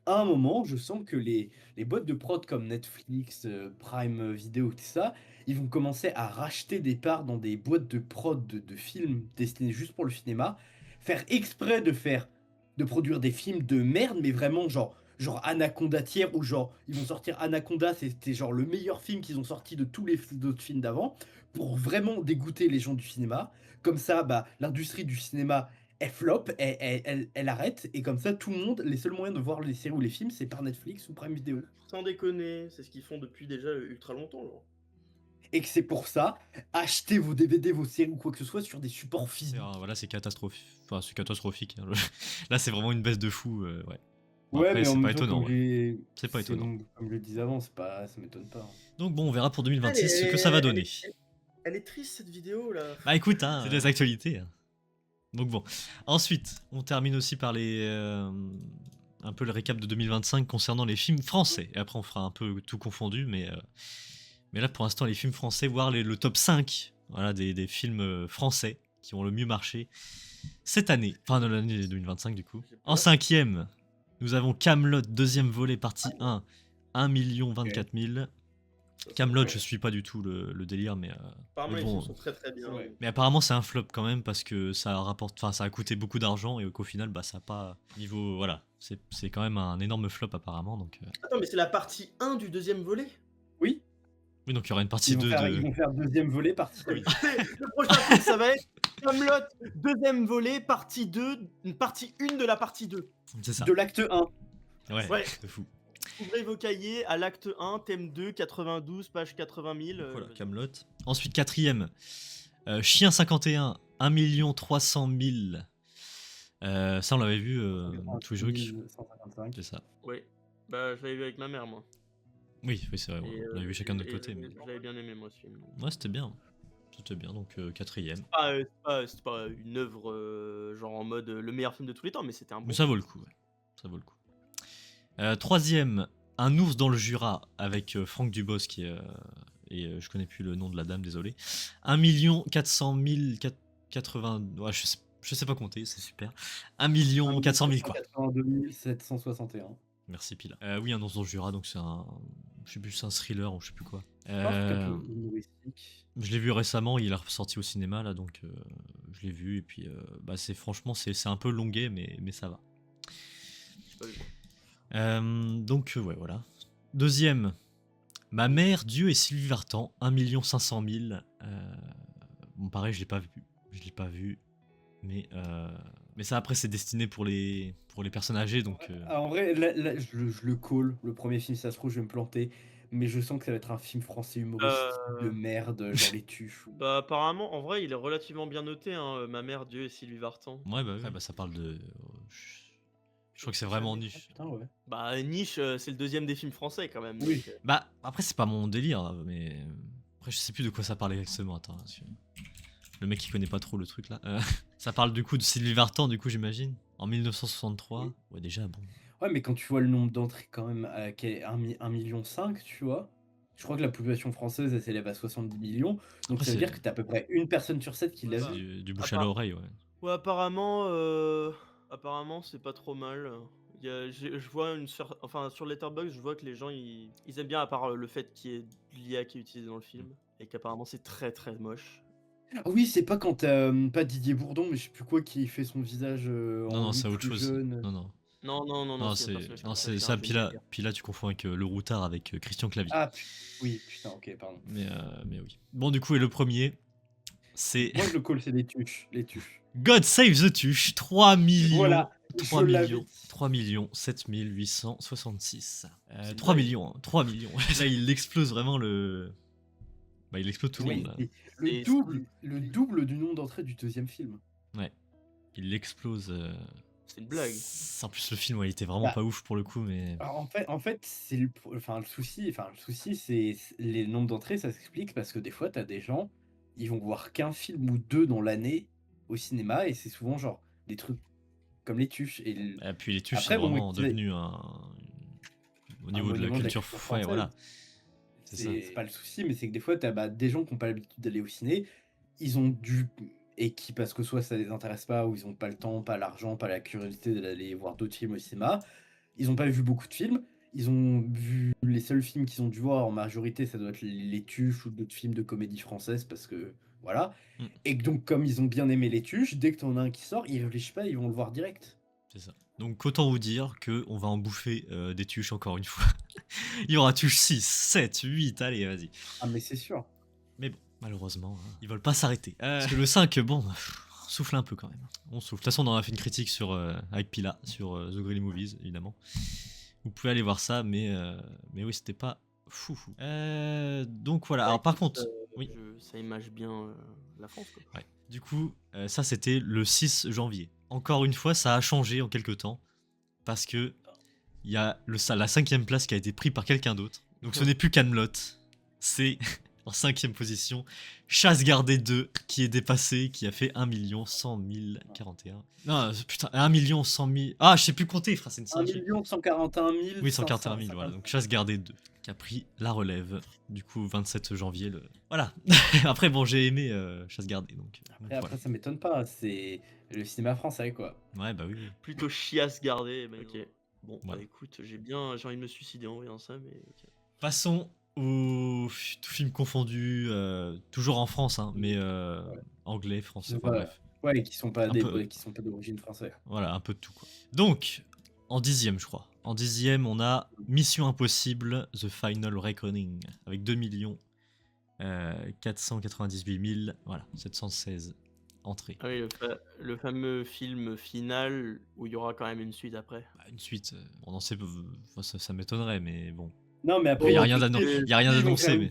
à un moment, je sens que les boîtes de prod comme Netflix, Prime Video, tout ça, ils vont commencer à racheter des parts dans des boîtes de prod de films destinés juste pour le cinéma, faire exprès de produire des films de merde, mais vraiment genre Anaconda tiers, ou genre ils vont sortir Anaconda, c'était genre le meilleur film qu'ils ont sorti de tous les autres films d'avant, pour vraiment dégoûter les gens du cinéma. Comme ça, bah, l'industrie du cinéma elle flop, elle arrête, et comme ça, tout le monde, les seuls moyens de voir les séries ou les films, c'est par Netflix ou Prime Video. Sans déconner, c'est ce qu'ils font depuis déjà ultra longtemps, genre. Et que c'est pour ça, achetez vos DVD, vos séries ou quoi que ce soit sur des supports physiques. Voilà, c'est catastrophique. Enfin, c'est catastrophique. Hein. Là, c'est vraiment une baisse de fou. Ouais. Bon, Ouais, après, mais en c'est pas même temps, étonnant. Ouais. C'est pas étonnant. comme je le disais avant, ça m'étonne pas. Hein. Donc bon, on verra pour Elle 2026 ce que est, ça va elle donner. est- elle est triste cette vidéo là. Bah écoute, hein, c'est des actualités. Hein. Donc bon. Ensuite, on termine aussi par un peu le récap de 2025 concernant les films français. Et après, on fera un peu tout confondu, mais là, pour l'instant, les films français, voire le top 5 voilà, des films français qui ont le mieux marché cette année. Enfin, de l'année 2025, du coup. En cinquième, nous avons Kaamelott, deuxième volet, partie 1, 1 024 000. Kaamelott, je suis pas du tout le délire, mais Apparemment, bon, ils sont très très bien. Ouais. mais apparemment c'est un flop quand même parce que ça rapporte, enfin ça a coûté beaucoup d'argent et qu'au final bah ça a pas niveau, voilà, c'est quand même un énorme flop apparemment donc. Attends, mais c'est la partie 1 du deuxième volet. Oui, Oui, donc il y aura une partie ils 2 vont faire deuxième volet, partie 2. Le prochain truc, ça va être Kaamelott, deuxième volet, partie 2, une partie 1 de la partie 2. C'est ça. De l'acte 1. Ouais, Ouais. c'est fou. Ouvrez vos cahiers à l'acte 1, thème 2, 92, page 80 000. Voilà, Kaamelott. Ensuite quatrième, Chien 51, 1 300 000. Ça on l'avait vu, Twitch, 155. c'est ça. Ouais, bah je l'avais vu avec ma mère, moi. Oui, c'est vrai, ouais. On l'avait vu chacun de notre côté. Mais... Je l'avais bien aimé, moi, ce film. Ouais, c'était bien. C'était bien, donc quatrième. C'est pas une œuvre genre en mode le meilleur film de tous les temps, mais c'était un bon. Mais ça vaut le coup, ouais. Ça vaut le coup. Troisième, Un ours dans le Jura avec Franck Dubosc et je connais plus le nom de la dame, désolé. 1 400 080. Ouais, je sais pas compter, c'est super. 1 400 000 quoi. 82 761. Merci Pila. Oui, Un ours dans le Jura, donc c'est un. Je sais plus, c'est un thriller ou je sais plus quoi. Humoristique. Je l'ai vu récemment, il est ressorti au cinéma là, donc je l'ai vu et puis bah c'est franchement c'est un peu longuet mais ça va. J'ai pas vu. Donc ouais voilà. Deuxième, Ma mère, Dieu et Sylvie Vartan, 1 500 000. Bon pareil, je l'ai pas vu, mais ça après c'est destiné pour les personnes âgées donc. En vrai, là, je le call. Le premier film, ça se trouve, je vais me planter. Mais je sens que ça va être un film français humoristique de merde, genre les tufs. Bah apparemment, en vrai, il est relativement bien noté, hein, Ma mère, Dieu et Sylvie Vartan. Ouais bah ça parle de. Je crois que c'est vraiment niche. Putain, ouais. Bah niche, c'est le deuxième des films français quand même. Oui. donc, Bah après c'est pas mon délire, mais après je sais plus de quoi ça parlait exactement. Attends, parce que le mec qui connaît pas trop le truc là. Ça parle du coup de Sylvie Vartan du coup j'imagine. En 1963. Oui. Ouais déjà bon. Ouais, mais quand tu vois le nombre d'entrées quand même, qui est 1,5 million, tu vois. Je crois que la population française, elle s'élève à 70 millions. Donc Après, ça veut dire que t'as à peu près une personne sur 7 qui l'a C'est vu. du bouche à l'oreille ouais. Ouais, apparemment c'est pas trop mal. Je vois enfin sur Letterboxd, je vois que les gens ils aiment bien à part le fait qu'il y ait de l'IA qui est utilisé dans le Mm. film et qu'apparemment c'est très très moche. Ah oui, c'est pas quand t'as pas Didier Bourdon, mais je sais plus quoi, qui fait son visage Non, en non, loup c'est autre plus chose. jeune. Non, non. Non, Non, c'est un personnage non, comme ça, c'est c'est un ça. génie délire. Puis là, tu confonds avec Le Routard avec Christian Clavier. Ah, oui, putain, ok, pardon. Mais oui. Bon, du coup, et le premier, c'est Moi, je le call, c'est les tuches. Les tuches. God Save the Tuche, 3 millions. Voilà, je l'avais dit. 3 millions 7866. C'est une 3 blague. millions, hein, 3 millions. Là, il explose vraiment le. Bah, il explose tout le Oui, monde là. c'est Et le double du nombre d'entrées du deuxième film. Ouais. Il explose. c'est une blague. En plus, le film, ouais, il était vraiment Bah, pas ouf pour le coup, mais. Alors, en fait, c'est le souci, c'est les nombres d'entrées, ça s'explique parce que des fois, t'as des gens, ils vont voir qu'un film ou deux dans l'année au cinéma, et c'est souvent genre des trucs comme les tuches. Et puis les tuches, c'est Après, bon, vraiment c'est devenu au un niveau de la monument de la culture. culture Ouais, française. voilà. C'est ça. C'est pas le souci, mais c'est que des fois, t'as des gens qui n'ont pas l'habitude d'aller au ciné, ils ont dû, et qui, parce que soit ça les intéresse pas, ou ils ont pas le temps, pas l'argent, pas la curiosité d'aller voir d'autres films au cinéma, ils ont pas vu beaucoup de films, ils ont vu les seuls films qu'ils ont dû voir en majorité, ça doit être les Tuches ou d'autres films de comédie française, parce que voilà. Mm. Et que donc, comme ils ont bien aimé les Tuches, dès que t'en as un qui sort, ils réfléchissent pas, ils vont le voir direct. C'est ça. Donc autant vous dire que on va en bouffer des tuches encore une fois. Il y aura tuche 6, 7, 8, allez, vas-y. Ah, mais c'est sûr. Mais bon, malheureusement, hein, ils veulent pas s'arrêter. Parce que le 5, bon, on souffle un peu quand même. On souffle. De toute façon, on en a fait une critique avec Pila sur The Greedy Movies, évidemment. Vous pouvez aller voir ça, mais oui, c'était pas fou. Donc voilà. Alors par contre, oui. Ça image bien la France, quoi. Ouais. Du coup, ça c'était le 6 janvier. Encore une fois, ça a changé en quelques temps. Parce que il y a la 5ème place qui a été prise par quelqu'un d'autre. Donc ce n'est plus Camelot. C'est en 5ème position Chasse gardée 2 qui est dépassé, qui a fait 1 100 041. Non, putain, 1 100 000. Ah, je sais plus compter, frère, c'est une 1 singerie. 141 000. Oui, 141 000, voilà. Donc Chasse gardée 2 qui a pris la relève. Du coup, 27 janvier. Voilà. Après, bon, j'ai aimé Chasse gardée. Donc Et après, ça m'étonne pas, c'est le cinéma français, quoi. Ouais, bah oui. Plutôt chiasse gardée. Mais ok. Bon, Voilà. bah écoute, j'ai envie de me suicider en voyant ça, mais ok. Passons au tout film confondu, toujours en France, hein, mais anglais, français, enfin bref. Ouais, qui sont pas peu. qui sont pas d'origine française. Voilà, un peu de tout, quoi. Donc, en 10ème, je crois. En 10ème, on a Mission Impossible, The Final Reckoning, avec 2 498 000, voilà, 716 entrées. Ah oui, le fameux film final où il y aura quand même une suite après. Bah, une suite, on en sait, ça m'étonnerait, mais bon. Non, mais après, Il y a rien d'annoncé, mais.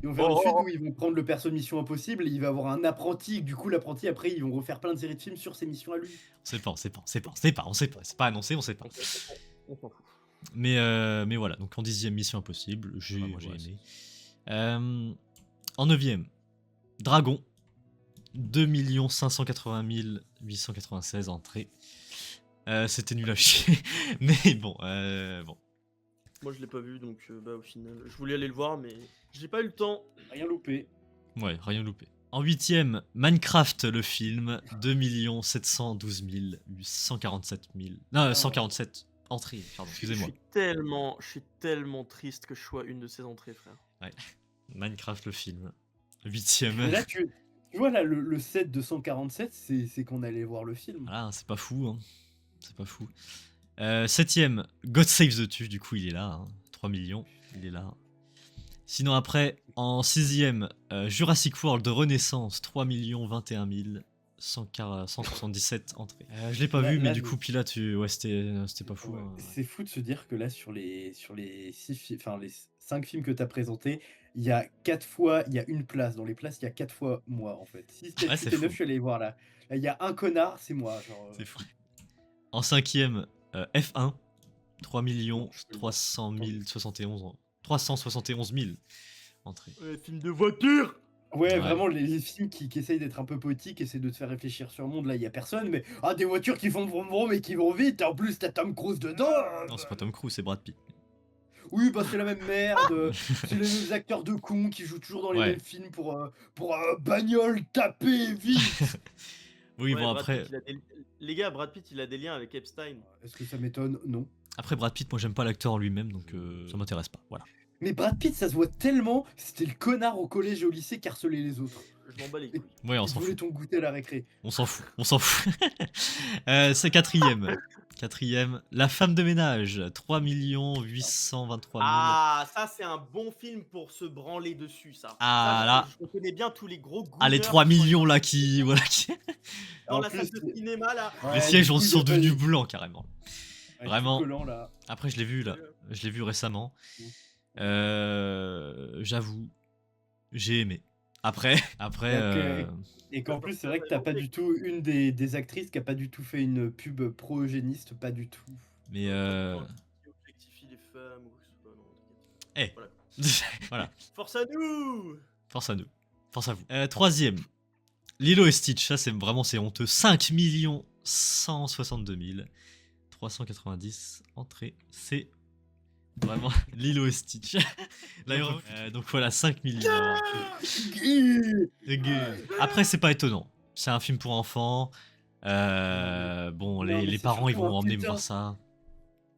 Ils vont faire une suite où ils vont prendre le perso de Mission Impossible et il va avoir un apprenti. Du coup, l'apprenti, après, ils vont refaire plein de séries de films sur ses missions à lui. On sait pas. C'est pas annoncé, on sait pas. On s'en fout. Mais voilà, donc en 10ème, Mission Impossible, j'ai aimé. En 9ème, Dragon, 2 580 896 entrées. C'était nul à chier, mais bon. Moi je l'ai pas vu, donc bah au final, je voulais aller le voir, mais j'ai pas eu le temps. Rien loupé. Ouais, rien loupé. En 8ème, Minecraft le film, 2 712 147 000. Non, 147 entrées, pardon, excusez-moi. Je suis tellement triste que je sois une de ces entrées, frère. Ouais, Minecraft le film. 8ème. Là, tu vois, là, le set de 147, c'est qu'on allait voir le film. Voilà, c'est pas fou, hein. C'est pas fou. 7ème, God Save the Tuche, du coup il est là, hein. 3 millions, il est là. Sinon après, en 6ème, Jurassic World de Renaissance, 3 21 177 entrées. Je l'ai pas vu, mais du coup Pila, c'était pas fou. Ouais. Hein. C'est fou de se dire que là, sur les 5 films que tu as présentés, il y a 4 fois, il y a une place. Dans les places, il y a 4 fois moi, en fait. 6, 7, 8 et 9, je suis allé voir là. Là, il y a un connard, c'est moi. C'est fou. En 5ème, F1, 3 371 000 entrées. Ouais, film de voiture. Ouais, vraiment, les films qui essayent d'être un peu poétiques, essaient de te faire réfléchir sur le monde, là, il y a personne, mais des voitures qui font vroom vroom et qui vont vite, et en plus, t'as Tom Cruise dedans. Non, c'est pas Tom Cruise, c'est Brad Pitt. Oui, bah c'est la même merde, c'est les mêmes acteurs de cons qui jouent toujours dans les mêmes films pour bagnole, taper, vite. Oui, Ouais, bon, Brad après, Pitt, les gars, Brad Pitt, il a des liens avec Epstein. Est-ce que ça m'étonne? Non. après Brad Pitt, moi, j'aime pas l'acteur en lui-même, donc ça m'intéresse pas. Voilà. Mais Brad Pitt, ça se voit tellement que c'était le connard au collège et au lycée qui harcelait les autres. Je m'en bats les Et couilles. Ouais, on il s'en volait fout. ton goûter à la récré. On s'en fout. On s'en fout. C'est quatrième. Quatrième, La femme de ménage, 3 823 000. Ah, ça, c'est un bon film pour se branler dessus, ça. Ah, Ça, là. je connais bien tous les gros Ah, les gooners 3 qui sont millions là qui. Voilà, qui... dans En la salle plus, de cinéma, là. Les ouais, sièges du coup, sont il a pas devenus eu- blancs carrément. ouais, Vraiment. tout collant, là. Après, je l'ai vu là. Je l'ai vu récemment. J'avoue, j'ai aimé. Après, Ok. Et qu'en plus, c'est vrai que t'as pas du tout une des actrices qui a pas du tout fait une pub pro-eugéniste, pas du tout. mais Qui objectifie les femmes ou je sais pas, non, t'inquiète. eh, Voilà. voilà, Force à nous! force à nous, force à vous. Troisième, Lilo et Stitch, ça c'est vraiment c'est honteux. 5 162 390 entrées, c'est vraiment Lilo et Stitch. D'ailleurs, donc voilà, 5 millions. Après, c'est pas étonnant. C'est un film pour enfants. Bon, Non, les mais c'est parents ils surtout vont un emmener me putain. voir ça.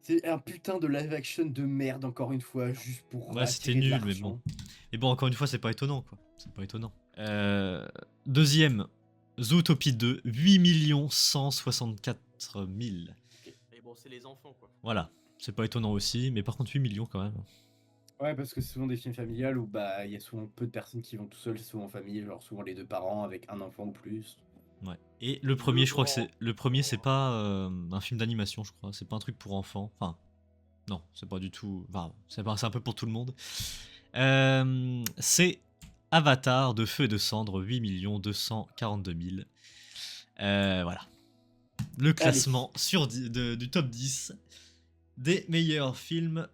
C'est un putain de live action de merde, encore une fois, juste pour Ouais, c'était attirer de nul, mais l'argent. bon. Et bon, encore une fois, c'est pas étonnant, quoi. C'est pas étonnant. Deuxième, Zootopie 2, 8 164 000. Mais bon, c'est les enfants, quoi. Voilà, c'est pas étonnant aussi, mais par contre 8 millions quand même. Ouais, parce que c'est souvent des films familiales où bah il y a souvent peu de personnes qui vont tout seuls, souvent en famille, genre souvent les deux parents avec un enfant ou plus. Ouais. Et le premier, je crois que c'est le premier, c'est pas un film d'animation, je crois. C'est pas un truc pour enfants. Enfin, non, c'est pas du tout. Enfin, c'est un peu pour tout le monde. C'est Avatar de feu et de cendre, 8 242 000. Voilà. Le classement du top 10 des meilleurs films,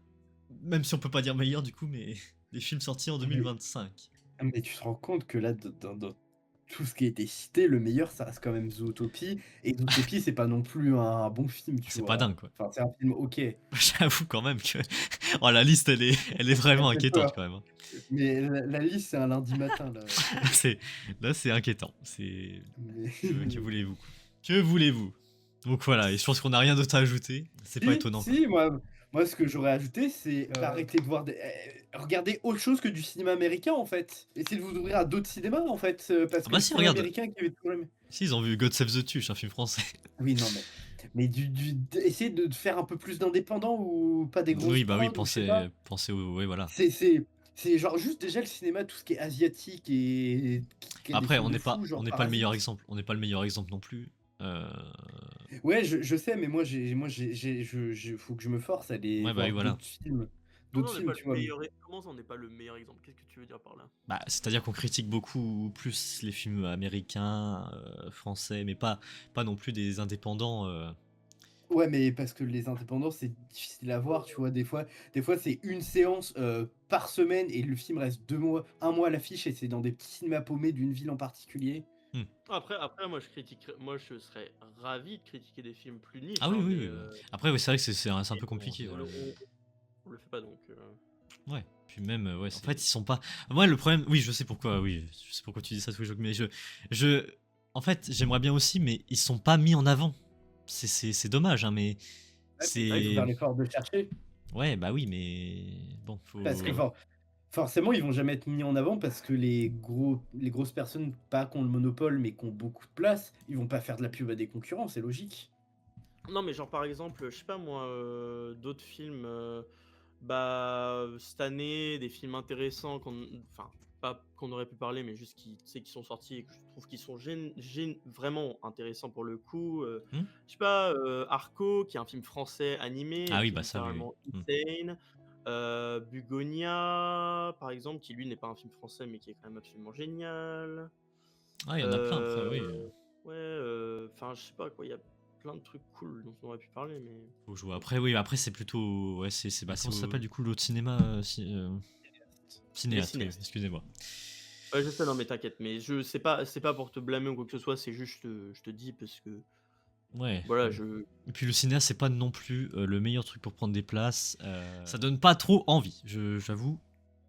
même si on peut pas dire meilleurs du coup, mais des films sortis en 2025. Mais tu te rends compte que là, dans tout ce qui a été cité, le meilleur, ça reste quand même Zootopie. Et Zootopie, c'est pas non plus un bon film, tu C'est vois. pas dingue, quoi. Enfin, c'est un film ok. J'avoue quand même que oh, la liste, elle est vraiment Elle fait inquiétante peur. quand même. Hein. Mais la liste, c'est un lundi matin, là. Là, c'est inquiétant. C'est Mais- que voulez-vous? Que voulez-vous? Donc voilà, et je pense qu'on n'a rien d'autre à ajouter. C'est pas étonnant. quoi. Si, moi, ce que j'aurais ajouté, c'est arrêter de voir regarder autre chose que du cinéma américain, en fait. Essayez de vous ouvrir à d'autres cinémas, en fait. Parce Ah que bah le si, cinéma regarde. américain qui avait toujours le même. Si, ils ont vu God Save the Tuche, un film français. Oui, non, mais essayer de faire un peu plus d'indépendants ou pas des grosses Oui, bah oui, prods, ou je sais pas. pensez au. Oui, voilà. C'est genre juste déjà le cinéma, tout ce qui est asiatique et qui a des Après, films on de n'est pas, fous, genre on n'est pas le meilleur Parasite. exemple. On n'est pas le meilleur exemple non plus. Ouais, je sais, mais moi, faut que je me force à aller Ouais, bah voir oui, voilà. d'autres films. Comment on n'est pas Tu le vois. meilleur... Comment ça, on n'est pas le meilleur exemple? Qu'est-ce que tu veux dire par là? Bah, c'est-à-dire qu'on critique beaucoup plus les films américains, français, mais pas non plus des indépendants. Ouais, mais parce que les indépendants, c'est difficile à voir, tu vois. Des fois c'est une séance par semaine et le film reste 2 mois, 1 mois à l'affiche et c'est dans des petits cinémas paumés d'une ville en particulier. Après, moi, je serais ravi de critiquer des films plus niches. Ah oui, hein, oui. mais, Après, oui, c'est vrai que c'est un peu bon, compliqué. on, Voilà. on le fait pas donc. Ouais. Puis même, ouais. En fait, ils sont pas. Moi, le problème, oui, je sais pourquoi. Oui, je sais pourquoi tu dis ça, Twitch, mais en fait, j'aimerais bien aussi, mais ils sont pas mis en avant. C'est dommage, hein, mais c'est. Il faut faire l'effort de chercher. Ouais, bah oui, mais bon, faut. Parce que forcément, ils vont jamais être mis en avant parce que les grosses personnes, pas qui ont le monopole, mais qui ont beaucoup de place, ils vont pas faire de la pub à des concurrents, c'est logique. Non, mais genre par exemple, je sais pas moi, d'autres films, bah cette année, des films intéressants enfin pas qu'on aurait pu parler, mais juste qui, tu sais, qui sont sortis et que je trouve qu'ils sont vraiment intéressants pour le coup. Je sais pas, Arco, qui est un film français animé, Ah oui, qui est bah ça, oui. littéralement insane. Bugonia, par exemple, qui lui n'est pas un film français, mais qui est quand même absolument génial. Ah, il y en a plein après, oui. Ouais, enfin, je sais pas quoi, il y a plein de trucs cool dont on aurait pu parler, mais. Faut jouer. Après, oui, après, c'est plutôt. Ouais, c'est comment ça s'appelle du coup l'autre cinéma cinéaste, oui, cinéastes. excusez-moi. Ouais, je sais, non, mais t'inquiète, mais c'est pas pour te blâmer ou quoi que ce soit, c'est juste, je te dis parce que. Ouais. Voilà, Et puis le cinéaste, c'est pas non plus le meilleur truc pour prendre des places. Ça donne pas trop envie, j'avoue.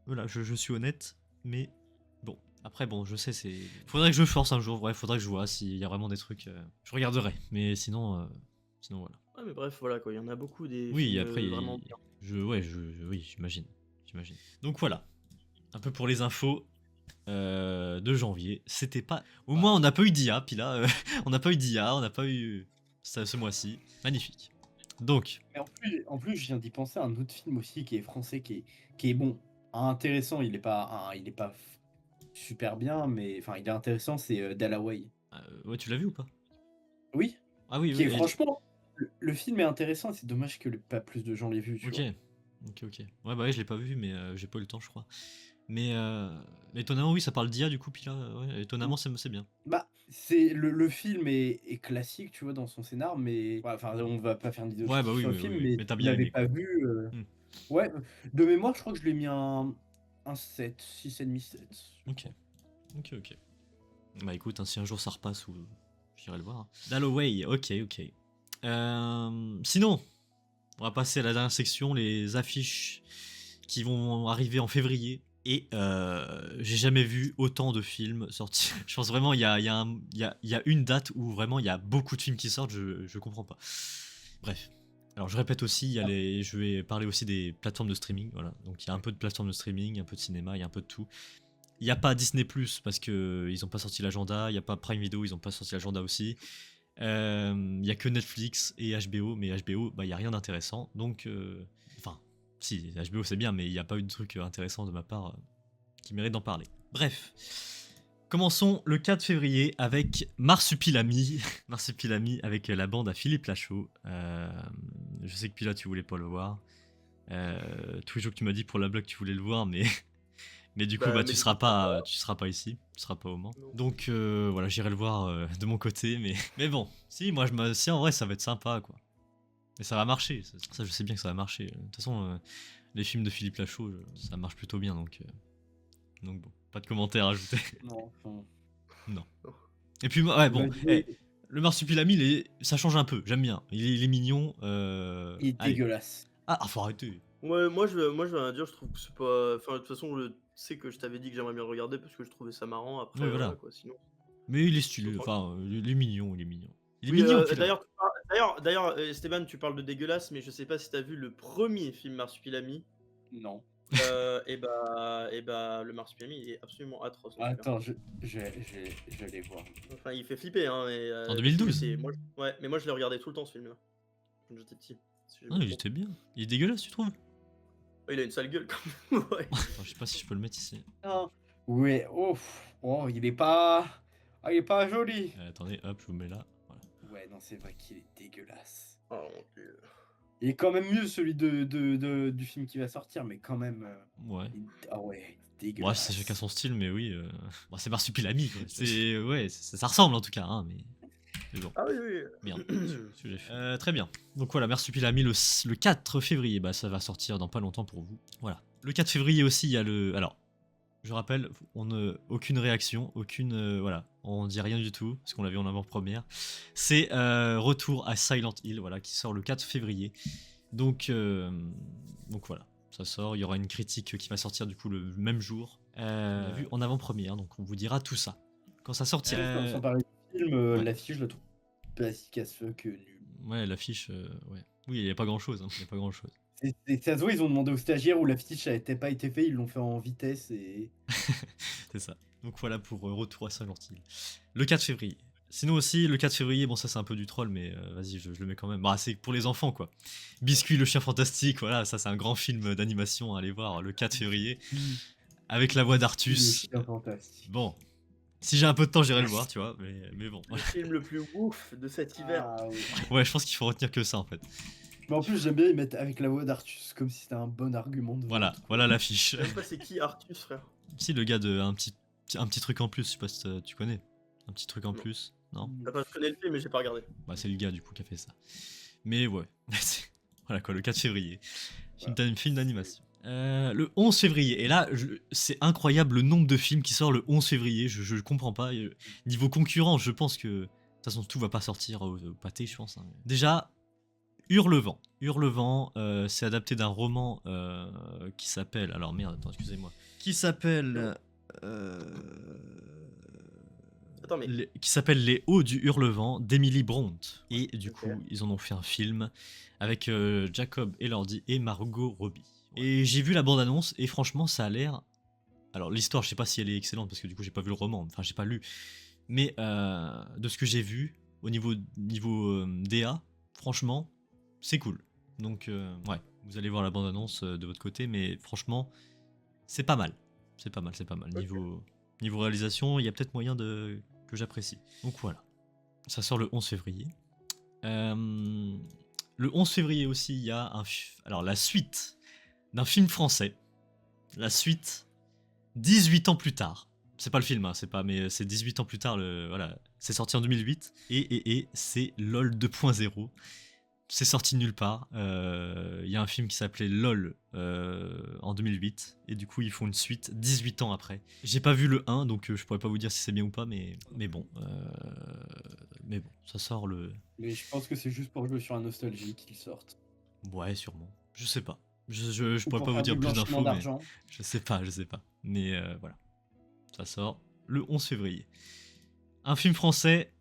Voilà, je suis honnête, mais bon. Après, bon, je sais, c'est. Faudrait que je force un jour, ouais, faudrait que je vois s'il y a vraiment des trucs. Je regarderai, mais sinon voilà. Ouais, mais bref, voilà quoi, il y en a beaucoup des Oui, films après, vraiment bien. oui, j'imagine. Donc voilà, un peu pour les infos de janvier. C'était pas. Au moins, on n'a pas eu d'IA, puis là, on n'a pas eu d'IA, on n'a pas eu ça ce mois-ci. Magnifique. Donc, Mais en plus, je viens d'y penser à un autre film aussi qui est français, qui est bon, intéressant. Il est pas super bien, mais enfin, il est intéressant. C'est Dalloway. ouais, tu l'as vu ou pas? Oui, Ah oui, qui est oui. franchement. Le film est intéressant. C'est dommage que pas plus de gens l'aient vu, tu Ok, vois. ok. Ouais, bah ouais, je l'ai pas vu, mais j'ai pas eu le temps, je crois. Mais étonnamment, oui, ça parle d'IA, du coup, puis là, ouais, étonnamment, c'est bien. Bah, c'est le film est classique, tu vois, dans son scénar, mais ouais, enfin, on va pas faire une vidéo Ouais, bah critique oui, sur le oui, oui, film, oui. mais Mais t'as si vous bien l'avez aimé, pas quoi. vu, Hmm. ouais, de mémoire, je crois que je lui ai mis un 7, 6,5, 7. Ok, ok. Bah écoute, hein, si un jour ça repasse, ou j'irai le voir. Hein. Dalloway, ok. Sinon, on va passer à la dernière section, les affiches qui vont arriver en février. Et j'ai jamais vu autant de films sortis. Je pense vraiment il y a une date où vraiment il y a beaucoup de films qui sortent, je comprends pas. Bref. Alors je répète aussi, je vais parler aussi des plateformes de streaming. Voilà. Donc il y a un peu de plateformes de streaming, un peu de cinéma, il y a un peu de tout. Il n'y a pas Disney Plus parce qu'ils n'ont pas sorti l'agenda. Il n'y a pas Prime Video, ils n'ont pas sorti l'agenda aussi. Il n'y a que Netflix et HBO, mais HBO, bah, il n'y a rien d'intéressant. Donc, enfin, si, HBO c'est bien, mais il n'y a pas eu de truc intéressant de ma part qui mérite d'en parler. Bref, commençons le 4 février avec Marsupilami. Marsupilami avec la bande à Philippe Lachaud. Je sais que Pila, tu voulais pas le voir. Tous les jours que tu m'as dit pour la blague, tu voulais le voir, mais mais du coup, Bah, bah, mais tu du seras coup, pas, tu seras pas ici, tu seras pas au Mans. non. Donc voilà, j'irai le voir de mon côté, mais bon, si, moi si en vrai, ça va être sympa, quoi. Et ça va marcher, ça, je sais bien que ça va marcher. De toute façon, les films de Philippe Lachaud, ça marche plutôt bien, donc bon, pas de commentaires à ajouter. Non, enfin, Non. Et puis ouais, bon, imaginez, le marsupilami, ça change un peu, j'aime bien. Il est mignon. il est Allez. dégueulasse. Faut arrêter. Ouais, moi je vais rien dire, je trouve que c'est pas. Enfin, de toute façon, je sais que je t'avais dit que j'aimerais bien le regarder parce que je trouvais ça marrant. Après, Ouais, voilà voilà. quoi, sinon. Mais il est sinon, stylé, franchement. enfin, il est mignon, il est mignon. Il est Oui, mignon, puis là. d'ailleurs, Esteban, tu parles de dégueulasse, mais je sais pas si t'as vu le premier film Marsupilami. Non. Et bah, le Marsupilami, il est absolument atroce dans celui-là. Attends, je vais aller voir. Enfin, il fait flipper, hein. En Le film 2012. était. Ouais, mais moi je l'ai regardé tout le temps ce film-là. Quand j'étais petit. Si Ah, j'aimais il trop. était bien. Il est dégueulasse, tu trouves? Ouais, il a une sale gueule quand même. Ouais. Attends, je sais pas si je peux le mettre ici. Ah, ouais, oh, il est pas. Ah, il est pas joli. Attendez, hop, je vous mets là. Voilà. Ouais, non, c'est vrai qu'il est dégueulasse. Oh mon dieu. Il est quand même mieux celui du film qui va sortir, mais quand même. Ouais. Ah ouais, Bon, dégueulasse. c'est chacun son style, mais oui. Bon, c'est Marsupilami, quoi. C'est. Ouais, ça ressemble en tout cas, hein, mais bon. Ah oui, oui. Merde, ce que j'ai fait. Très bien. Donc voilà, Marsupilami le 4 février. Bah, ça va sortir dans pas longtemps pour vous. Voilà. Le 4 février aussi, il y a le. Alors, je rappelle, aucune réaction, voilà, on dit rien du tout, parce qu'on l'a vu en avant-première. C'est Retour à Silent Hill, voilà, qui sort le 4 février. Donc voilà, ça sort. Il y aura une critique qui va sortir du coup le même jour. On l'a vu en avant-première, donc on vous dira tout ça quand ça sortira. Sans parler du film, ouais. l'affiche, je la trouve basique as fuck, nul. Ouais, l'affiche, ouais. Oui, il n'y a pas grand-chose. Il y a pas grand-chose. Ça se voit, ils ont demandé aux stagiaires où l'affiche n'avait pas été faite, ils l'ont fait en vitesse et. C'est ça. Donc voilà pour Retour à Silent Hill. Le 4 février. Sinon aussi, le 4 février, bon ça c'est un peu du troll, mais vas-y, je le mets quand même. Bah, c'est pour les enfants quoi. Biscuit le chien fantastique, voilà, ça c'est un grand film d'animation à aller voir le 4 février. Avec la voix Le d'Artus. chien fantastique. Bon, si j'ai un peu de temps, j'irai le voir, tu vois, mais bon. Le film le plus ouf de cet hiver. Ah, ouais. Ouais, je pense qu'il faut retenir que ça en fait. Mais en plus, j'aime bien, ils mettent avec la voix d'Artus, comme si c'était un bon argument de Voilà, vente. voilà l'affiche. Je sais pas c'est qui Artus, frère. Si, le gars de un petit truc en plus, je sais pas si tu connais. Un petit truc en Non. plus, non? Enfin, je connais le film, mais j'ai pas regardé. Bah, c'est le gars du coup qui a fait ça. Mais ouais, voilà quoi, le 4 février. Film d'animation. Le 11 février, et là, c'est incroyable le nombre de films qui sortent le 11 février, je comprends pas. Niveau concurrence, je pense que. De toute façon, tout va pas sortir au pâté, je pense. Hein. Déjà, Hurlevent. Hurlevent, c'est adapté d'un roman qui s'appelle. Alors merde, attends, excusez-moi. Qui s'appelle euh, Attends, mais. qui s'appelle Les Hauts du Hurlevent d'Emily Bront. Et du Ok. coup, ils en ont fait un film avec Jacob Elordi et Margot Robbie. Et j'ai vu la bande-annonce et franchement, ça a l'air. Alors, l'histoire, je sais pas si elle est excellente parce que du coup, j'ai pas vu le roman, enfin, j'ai pas lu. Mais de ce que j'ai vu, au niveau DA, franchement, c'est cool. Donc, ouais, vous allez voir la bande-annonce de votre côté, mais franchement, c'est pas mal. C'est pas mal, c'est pas mal. Ok. Niveau réalisation, il y a peut-être moyen que j'apprécie. Donc voilà. Ça sort le 11 février. Le 11 février aussi, il y a alors la suite d'un film français. La suite, 18 ans plus tard. C'est pas le film, hein, mais c'est 18 ans plus tard. Voilà, c'est sorti en 2008 et c'est LOL 2.0. C'est sorti de nulle part. Il y a un film qui s'appelait LOL en 2008 et du coup ils font une suite 18 ans après. J'ai pas vu le 1 donc je pourrais pas vous dire si c'est bien ou pas, mais bon, ça sort le. Mais je pense que c'est juste pour jouer sur un nostalgie qu'ils sortent. Ouais, sûrement. Je sais pas. Je Ou pourrais pour pas vous faire du dire plus blanchiment d'infos, mais d'argent. je sais pas. Mais voilà. Ça sort le 11 février. Un film français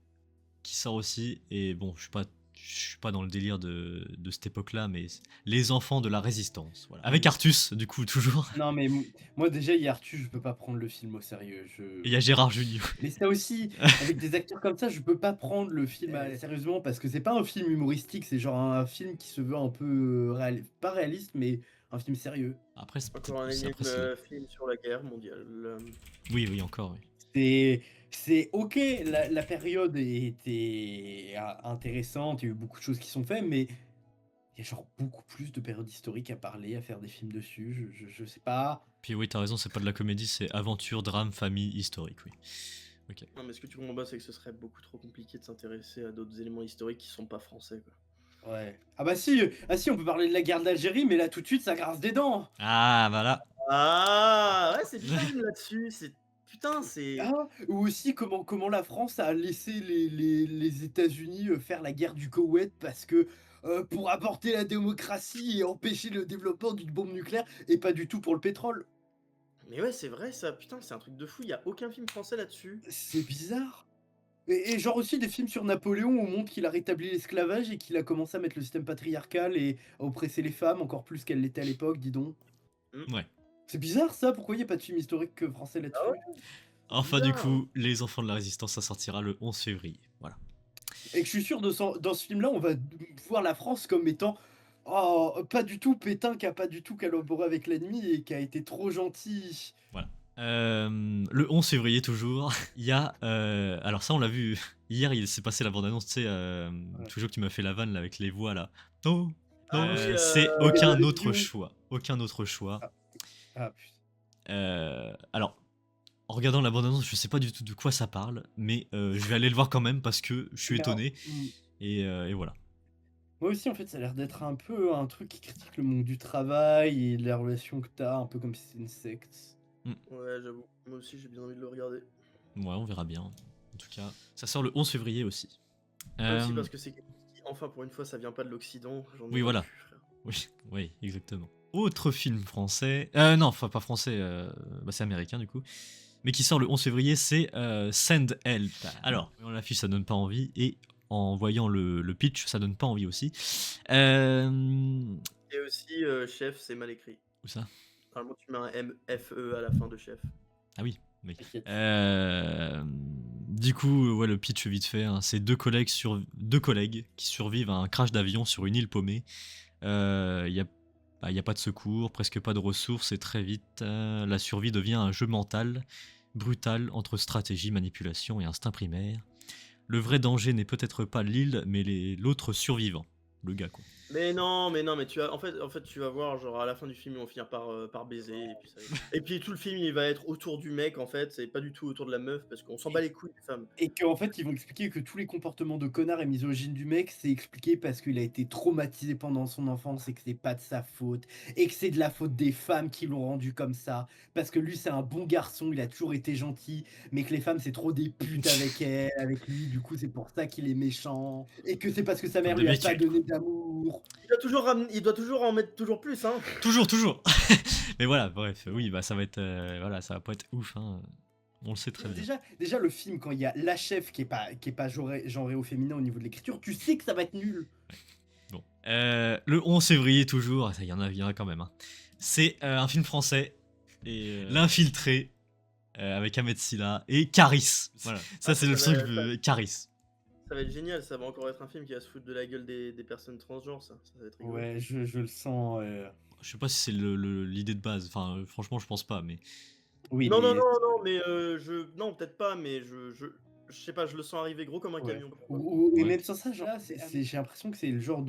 qui sort aussi, et bon, je suis pas dans le délire de cette époque-là, mais Les Enfants de la Résistance. Voilà. Avec Artus, du coup, toujours. Non, mais moi, déjà, Yartu, je peux pas prendre le film au sérieux. Et il y a Gérard Jugnot. Mais ça aussi, avec des acteurs comme ça, je peux pas prendre le film sérieusement parce que c'est pas un film humoristique, c'est genre un film qui se veut un peu pas réaliste, mais un film sérieux. Après, c'est Encore un énième après, c'est- film sur la guerre mondiale. Oui, encore, oui. C'est ok, la période était intéressante, il y a eu beaucoup de choses qui sont faites, mais il y a genre beaucoup plus de périodes historiques à parler, à faire des films dessus, je sais pas. Puis oui, t'as raison, c'est pas de la comédie, c'est aventure, drame, famille, historique, oui. Ok. Non, mais ce que tu comprends pas, c'est que ce serait beaucoup trop compliqué de s'intéresser à d'autres éléments historiques qui sont pas français, quoi. Ouais. Ah si, on peut parler de la guerre d'Algérie, mais là tout de suite ça grince des dents. Ah, voilà. Ah, ouais, c'est bizarre là-dessus. Putain, c'est. Ah, ou aussi comment la France a laissé les États-Unis faire la guerre du Koweït parce que pour apporter la démocratie et empêcher le développement d'une bombe nucléaire et pas du tout pour le pétrole. Mais ouais, c'est vrai ça. Putain, c'est un truc de fou. Il y a aucun film français là-dessus. C'est bizarre. Et genre aussi des films sur Napoléon où on montre qu'il a rétabli l'esclavage et qu'il a commencé à mettre le système patriarcal et à oppresser les femmes encore plus qu'elles l'étaient à l'époque, dis donc. Ouais. C'est bizarre ça, pourquoi il n'y a pas de film historique français là-dessus? Ah ouais. Enfin, du Bizarre. coup, Les Enfants de la Résistance, ça sortira le 11 février. Voilà. Et que je suis sûr dans ce film-là, on va voir la France comme étant pas du tout Pétain qui a pas du tout collaboré avec l'ennemi et qui a été trop gentil. Voilà. Le 11 février, toujours, il y a. Alors, ça, on l'a vu hier, il s'est passé la bande-annonce, tu sais, Ouais. toujours que tu m'as fait la vanne là, avec les voix là. Oh, Ah oui, c'est la aucun Vision. autre choix. Aucun autre choix. Ah putain. Alors, en regardant la bande-annonce, je sais pas du tout de quoi ça parle, mais je vais aller le voir quand même parce que je suis Mais alors, étonné. Et voilà. moi aussi, en fait, ça a l'air d'être un peu un truc qui critique le monde du travail et la relation que t'as, un peu comme si c'était une secte. Ouais, j'avoue. Moi aussi, j'ai bien envie de le regarder. Ouais, on verra bien. En tout cas, ça sort le 11 février aussi. Aussi Euh, parce que c'est quelque chose qui, enfin, pour une fois, ça vient pas de l'Occident. J'en ai Oui, voilà. ras le cul, frère. Oui, exactement. Autre film français, non, enfin pas français, c'est américain du coup, mais qui sort le 11 février, c'est Send Help. Alors, en l'affiche, ça donne pas envie, et en voyant le pitch, ça donne pas envie aussi. Et aussi, chef, c'est mal écrit. Où ça? Normalement, tu mets un MFE à la fin de chef. Ah oui, oui. T'inquiète. Du coup, ouais, le pitch vite fait, hein, c'est deux collègues qui survivent à un crash d'avion sur une île paumée. Il n'y a pas de secours, presque pas de ressources, et très vite, la survie devient un jeu mental, brutal, entre stratégie, manipulation et instinct primaire. Le vrai danger n'est peut-être pas l'île, mais l'autre survivant, le gars, quoi. Mais non, mais tu vas, en fait, tu vas voir, genre à la fin du film, ils vont finir par baiser, et puis ça y est. Et puis tout le film, il va être autour du mec, en fait, c'est pas du tout autour de la meuf, parce qu'on s'en bat les couilles des femmes. Et qu'en fait, ils vont expliquer que tous les comportements de connard et misogyne du mec, c'est expliqué parce qu'il a été traumatisé pendant son enfance et que c'est pas de sa faute. Et que c'est de la faute des femmes qui l'ont rendu comme ça. Parce que lui, c'est un bon garçon, il a toujours été gentil, mais que les femmes, c'est trop des putes avec lui, du coup, c'est pour ça qu'il est méchant. Et que c'est parce que sa mère Comme lui a d'habitude, pas donné d'amour. Il doit toujours en mettre toujours plus, hein. Toujours. Mais voilà, bref, oui, bah ça va être, voilà, ça va pas être ouf, hein. On le sait très bien. Déjà, le film, quand il y a la chef qui est pas genrée au féminin au niveau de l'écriture, tu sais que ça va être nul. Bon. Le 11 février, toujours, il y en a quand même, hein. C'est un film français, et L'Infiltré, avec Ahmed Silla et Caris. Voilà, ça c'est le ça truc va- de Caris. Ça va être génial, ça va encore être un film qui va se foutre de la gueule des personnes transgenres, ça va être rigolo. Ouais, je le sens. Je sais pas si c'est l'idée de base, enfin, franchement, je pense pas, mais. Oui, Non, non, mais. non, non, mais non, peut-être pas, mais je sais pas, je le sens arriver gros comme un Ouais. camion. Et Ouais. même sans ça, genre, j'ai l'impression que c'est le genre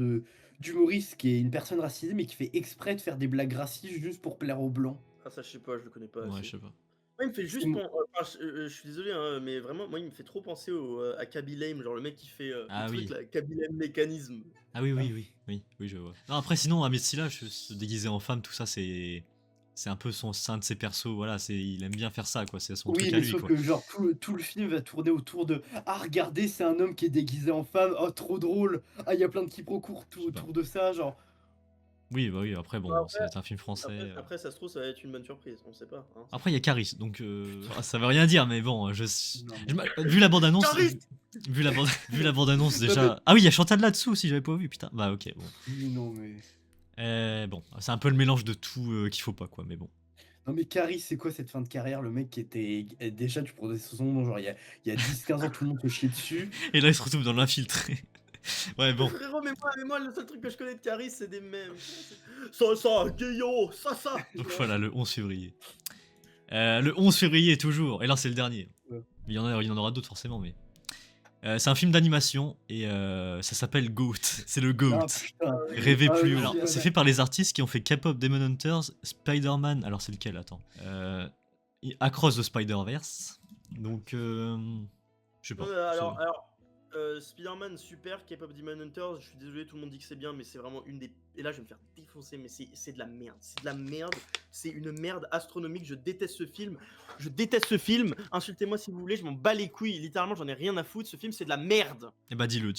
d'humoriste qui est une personne racisée, mais qui fait exprès de faire des blagues racistes juste pour plaire aux blancs. Ah, ça, je sais pas, je le connais pas Ouais, assez. je sais pas. Moi, il me fait juste. C'est- Enfin, je suis désolé, hein, mais vraiment, moi, il me fait trop penser à Kaby Lame, genre le mec qui fait Ah le truc oui. là, Kaby Lame mécanisme. Ah oui, je vois. Non, après, sinon, Ahmed Silla, se déguiser en femme, tout ça, c'est un peu un de ses persos, voilà, il aime bien faire ça, quoi, c'est son Oui, truc à mais lui, sauf quoi. que genre tout le film va tourner autour de ah regardez c'est un homme qui est déguisé en femme, oh trop drôle, ah il y a plein de quiproquos Je sais pas. autour de ça genre Oui, bah oui, après, bon, Après- ça va être un film français. Après, ça se trouve, ça va être une bonne surprise, on sait pas. Hein. Après, il y a Caris, donc ça veut rien dire, mais bon, Non, vu la bande-annonce. Caris Vu la bande-annonce Non, déjà. Ah oui, il y a Chantal là-dessous aussi, j'avais pas vu, putain. Bah ok, bon. mais non mais Bon, c'est un peu le mélange de tout qu'il faut pas, quoi, mais bon. non mais Carrie c'est quoi cette fin de carrière, le mec qui était déjà tu prenais son nom genre il y a 10-15 ans tout le monde se chiait dessus. Et là, il se retrouve dans l'infiltré. Ouais, bon. Frérot, mais moi, le seul truc que je connais de Caris, c'est des mèmes. Ça, Guillaume, ça. Donc voilà, le 11 février. Le 11 février, toujours. Et là, c'est le dernier. Ouais. Il y en aura d'autres, forcément, mais. C'est un film d'animation et ça s'appelle Goat. C'est le Goat. Ah putain. Rêvez Ah, plus oui, haut. Alors, oui, c'est oui. fait par les artistes qui ont fait K-pop Demon Hunters, Spider-Man. Alors, c'est lequel? Attends. Across the Spider-Verse. Donc, je sais pas. Non, alors Spider-Man, super, K-pop Demon Hunters, je suis désolé, tout le monde dit que c'est bien, mais c'est vraiment une des. Et là, je vais me faire défoncer, mais c'est de la merde. C'est de la merde. C'est une merde astronomique. Je déteste ce film. Insultez-moi si vous voulez, je m'en bats les couilles. Littéralement, j'en ai rien à foutre. Ce film, c'est de la merde. Eh bah, dis-le.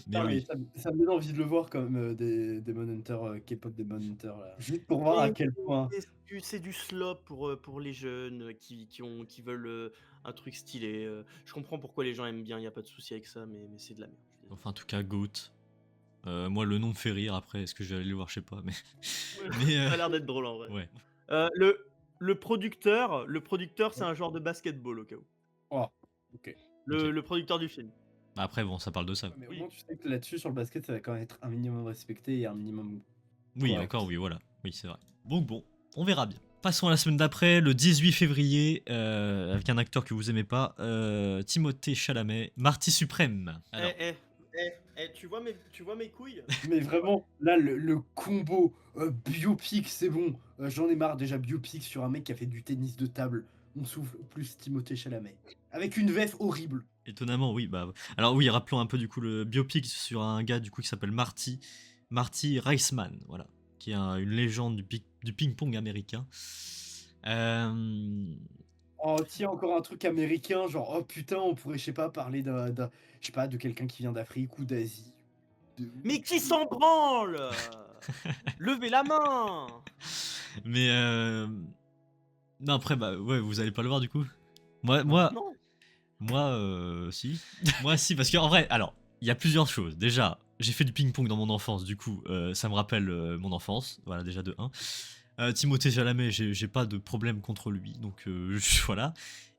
Mais Ah, oui. ça me donne envie de le voir comme des Demon Hunter, K-pop Demon Hunter là. Juste pour voir à quel point. C'est du slop pour les jeunes qui veulent un truc stylé. Je comprends pourquoi les gens aiment bien, il n'y a pas de souci avec ça, mais c'est de la merde. je suis désolé. Enfin, en tout cas, Goat. Moi, le nom me fait rire. Après, est-ce que je vais aller le voir? Je sais pas. Mais, Ça a l'air d'être drôle en vrai. ouais. Le producteur, c'est un genre de basketball au cas où. Oh, ok. Le producteur du film. Bah, après, bon, ça parle de ça. Mais Oui. au moins tu sais que là-dessus sur le basket ça va quand même être un minimum respecté et un minimum. Oui, Correct. encore, oui, voilà. Oui, c'est vrai. Donc, bon, on verra bien. Passons à la semaine d'après, le 18 février, avec un acteur que vous aimez pas, Timothée Chalamet, Marty Suprême. Alors, Tu vois mes couilles? Mais vraiment, là, le combo biopic, c'est bon. J'en ai marre déjà, biopic sur un mec qui a fait du tennis de table. On souffle plus Timothée Chalamet. Avec une VF horrible. étonnamment, oui. Bah, alors oui, rappelons un peu du coup le biopic sur un gars du coup qui s'appelle Marty Reisman, voilà, qui est une légende du ping-pong américain. Oh, tiens, encore un truc américain, genre, oh putain, on pourrait, je sais pas, parler je sais pas, de quelqu'un qui vient d'Afrique ou d'Asie. Mais qui s'en branle? Levez la main! Mais non, après, bah ouais, vous allez pas le voir du coup. Moi, Non. si. Moi, si, parce qu'en vrai, alors, il y a plusieurs choses. Déjà, j'ai fait du ping-pong dans mon enfance, du coup, ça me rappelle mon enfance. Voilà, déjà de 1. Timothée Chalamet, j'ai pas de problème contre lui, donc voilà.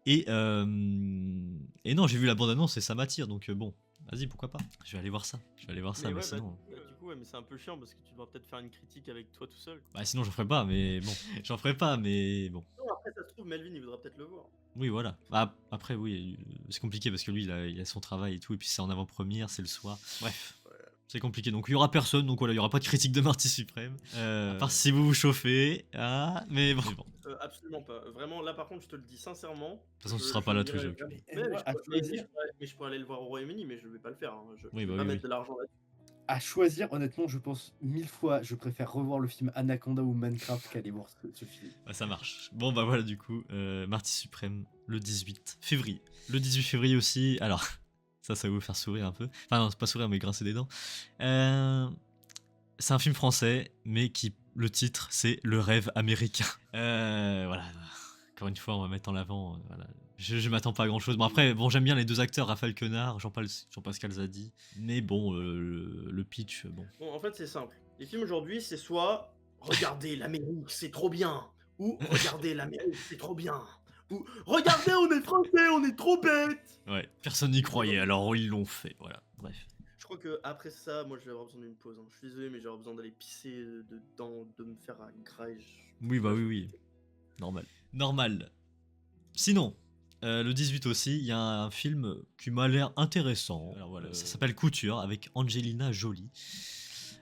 Et non, j'ai vu la bande-annonce et ça m'attire, donc bon, vas-y, pourquoi pas. Je vais aller voir ça. Mais Ouais, sinon. du coup, mais c'est un peu chiant parce que tu devras peut-être faire une critique avec toi tout seul. Bah, sinon, j'en ferai pas, mais bon. J'en ferai pas, mais bon. Non, après, ça se trouve, Melvin, il voudra peut-être le voir. Oui, voilà. Bah, après, oui, c'est compliqué parce que lui, il a son travail et tout, et puis c'est en avant-première, c'est le soir. Bref, c'est compliqué. Donc, il y aura personne, donc voilà, il y aura pas de critique de Marty Suprême. À part si vous vous chauffez. Ah, mais bon. Absolument pas. Vraiment, là, par contre, je te le dis sincèrement. De toute façon, ce sera pas là, dirais Twitch. jamais. Mais moi, à choisir, Mais je pourrais aller le voir au Royaume-Uni, mais je vais pas le faire. Hein. Je Oui, vais bah pas oui, mettre oui. de l'argent là-dessus. à choisir, honnêtement, je pense 1000 fois, je préfère revoir le film Anaconda ou Minecraft qu'aller voir ce film. Bah, ça marche. Bon, bah voilà, du coup, Marty Suprême, le 18 février. Le 18 février aussi, alors, ça va vous faire sourire un peu. Enfin, non, c'est pas sourire, mais grincer des dents. c'est un film français, mais le titre, c'est Le rêve américain. Voilà. Encore une fois, on va mettre en avant. Voilà. Je m'attends pas à grand chose. Bon, après, bon, j'aime bien les deux acteurs, Raphaël Quenard, Jean-Pascal Zadi. Mais bon, le pitch, bon. Bon, en fait, c'est simple. Les films aujourd'hui, c'est soit regardez l'Amérique, c'est trop bien, ou regardez l'Amérique, c'est trop bien, ou regardez, on est français, on est trop bêtes. Ouais, personne n'y croyait, alors ils l'ont fait. Voilà, bref. Je crois que après ça, moi, je vais avoir besoin d'une pause. Je suis désolé, mais j'ai avoir besoin d'aller pisser dedans, de me faire un graille. Oui, bah oui. Normal. Sinon, le 18 aussi, il y a un film qui m'a l'air intéressant. Alors voilà, ça s'appelle Couture avec Angelina Jolie.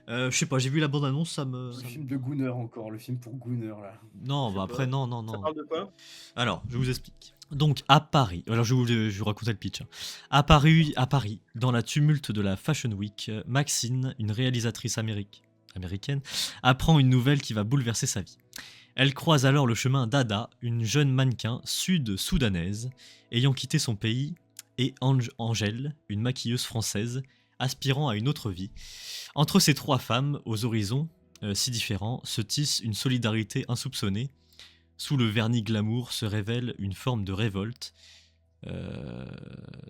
Je sais pas, j'ai vu la bande-annonce, Le film de Gunner encore, le film pour Gunner là. Non, Je bah sais après, pas. non. Ça parle de quoi? Alors, je vous explique. Donc, à Paris, alors je vais vous raconter le pitch. À Paris, dans la tumulte de la Fashion Week, Maxine, une réalisatrice américaine, apprend une nouvelle qui va bouleverser sa vie. Elle croise alors le chemin d'Ada, une jeune mannequin sud-soudanaise, ayant quitté son pays, et Angèle, une maquilleuse française, aspirant à une autre vie. Entre ces trois femmes, aux horizons si différents, se tisse une solidarité insoupçonnée. Sous le vernis glamour se révèle une forme de révolte,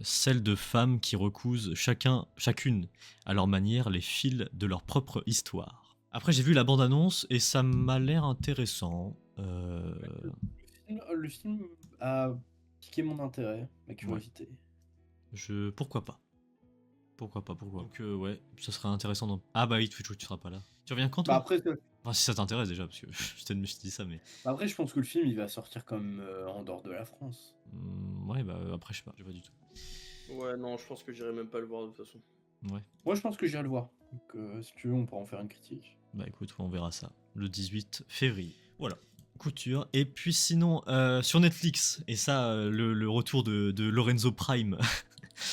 celle de femmes qui recousent chacune à leur manière les fils de leur propre histoire. Après, j'ai vu la bande-annonce et ça m'a l'air intéressant. Le film a piqué mon intérêt, ma curiosité. Pourquoi pas. Donc ouais, ça serait intéressant. Ah bah oui, tu seras pas là. Tu reviens quand toi? Bah après, Enfin, si ça t'intéresse déjà, parce que je me suis dit ça, mais... après, je pense que le film il va sortir comme en dehors de la France. Ouais, bah après, je sais pas du tout. Ouais, non, je pense que j'irai même pas le voir de toute façon. Ouais. Moi, je pense que j'irai le voir. Donc, si tu veux, on pourra en faire une critique. Bah écoute, on verra ça le 18 février. Voilà, Couture. Et puis sinon, sur Netflix, et ça, le retour de Lorenzo Prime,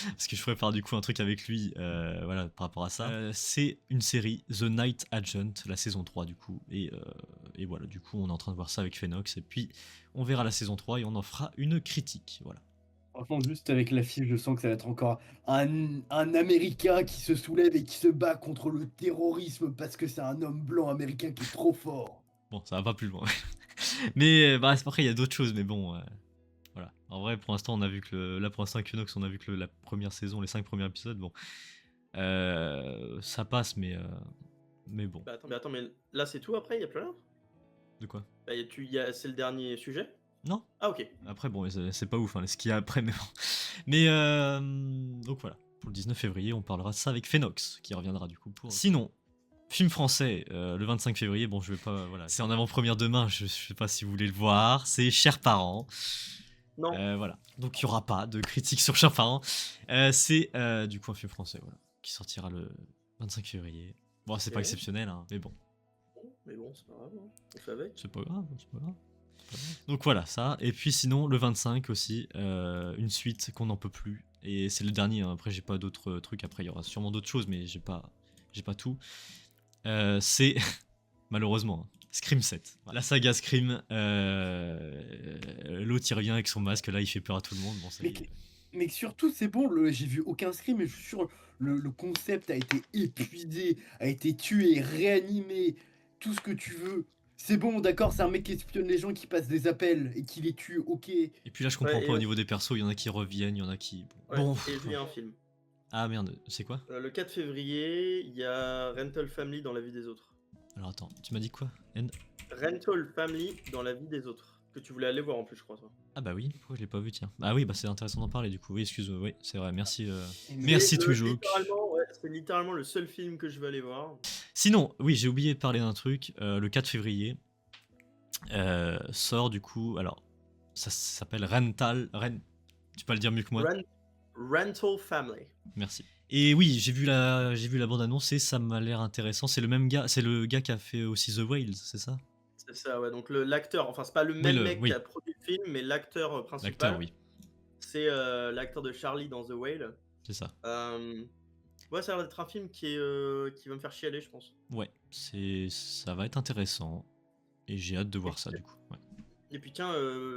parce que je ferais part du coup un truc avec lui, voilà, par rapport à ça, c'est une série, The Night Agent, la saison 3 du coup. Et voilà, du coup, on est en train de voir ça avec Phoenix, et puis on verra la saison 3 et on en fera une critique, voilà. Franchement, juste avec l'affiche, je sens que ça va être encore un Américain qui se soulève et qui se bat contre le terrorisme parce que c'est un homme blanc américain qui est trop fort. Bon, ça va pas plus loin. Mais bah, après, il y a d'autres choses, mais bon, voilà. En vrai, pour l'instant, on a vu que là, pour l'instant, avec Phoenix, on a vu que la première saison, les 5 premiers épisodes, bon, ça passe, mais bon. Bah attends, mais là c'est tout après, il y a plus rien? De quoi? Bah, c'est le dernier sujet? Non. Ah ok. Après, bon, c'est pas ouf, hein, ce qu'il y a après, mais bon. Mais donc voilà, pour le 19 février, on parlera de ça avec Phoenix, qui reviendra du coup pour... Sinon, film français, le 25 février, bon, je vais pas... Voilà, c'est en avant-première demain, je sais pas si vous voulez le voir, c'est Chers parents. Non. Voilà, donc il n'y aura pas de critique sur Chers parents. C'est du coup un film français, voilà, qui sortira le 25 février. Bon, c'est pas exceptionnel, hein, mais bon. Mais bon, c'est pas grave, hein. On fait avec. C'est pas grave. Donc voilà, ça. Et puis sinon, le 25 aussi, une suite qu'on n'en peut plus. Et c'est le dernier, hein. Après j'ai pas d'autres trucs, après il y aura sûrement d'autres choses, mais j'ai pas tout. C'est, malheureusement, hein, Scream 7. La saga Scream, l'autre il revient avec son masque, là il fait peur à tout le monde. Bon, ça y est. Mais surtout, c'est bon, j'ai vu aucun Scream, mais je suis sûr, le concept a été épuisé, a été tué, réanimé, tout ce que tu veux. C'est bon, d'accord, c'est un mec qui espionne les gens, qui passe des appels et qui les tue, ok. Et puis là je comprends Ouais, pas au niveau des persos, il y en a qui reviennent, il y en a qui... Ouais, Bon. et il y a un film. Ah merde, c'est quoi? Le 4 février, il y a Rental Family dans la vie des autres. Alors attends, tu m'as dit quoi? Rental Family dans la vie des autres. Que tu voulais aller voir en plus, je crois, toi. Ah bah oui, pourquoi je l'ai pas vu, tiens. Ah oui, bah c'est intéressant d'en parler du coup. Oui, excuse-moi, oui, c'est vrai, merci. Merci Et, Twijoke. littéralement, ouais, c'est littéralement le seul film que je vais aller voir. Sinon, oui, j'ai oublié de parler d'un truc. Le 4 février sort du coup, alors ça s'appelle Tu peux le dire mieux que moi. Rental Family. Merci. Et oui, j'ai vu la bande-annonce et ça m'a l'air intéressant. C'est le même gars, c'est le gars qui a fait aussi The Whale, c'est ça? C'est ça, ouais. Donc l'acteur, enfin c'est pas le même mec qui a produit le film, mais l'acteur principal. L'acteur, oui. C'est l'acteur de Charlie dans The Whale. C'est ça. Ouais, ça va être un film qui va me faire chialer, je pense. Ouais, ça va être intéressant et j'ai hâte de voir ça du coup. Ouais. Et puis tiens,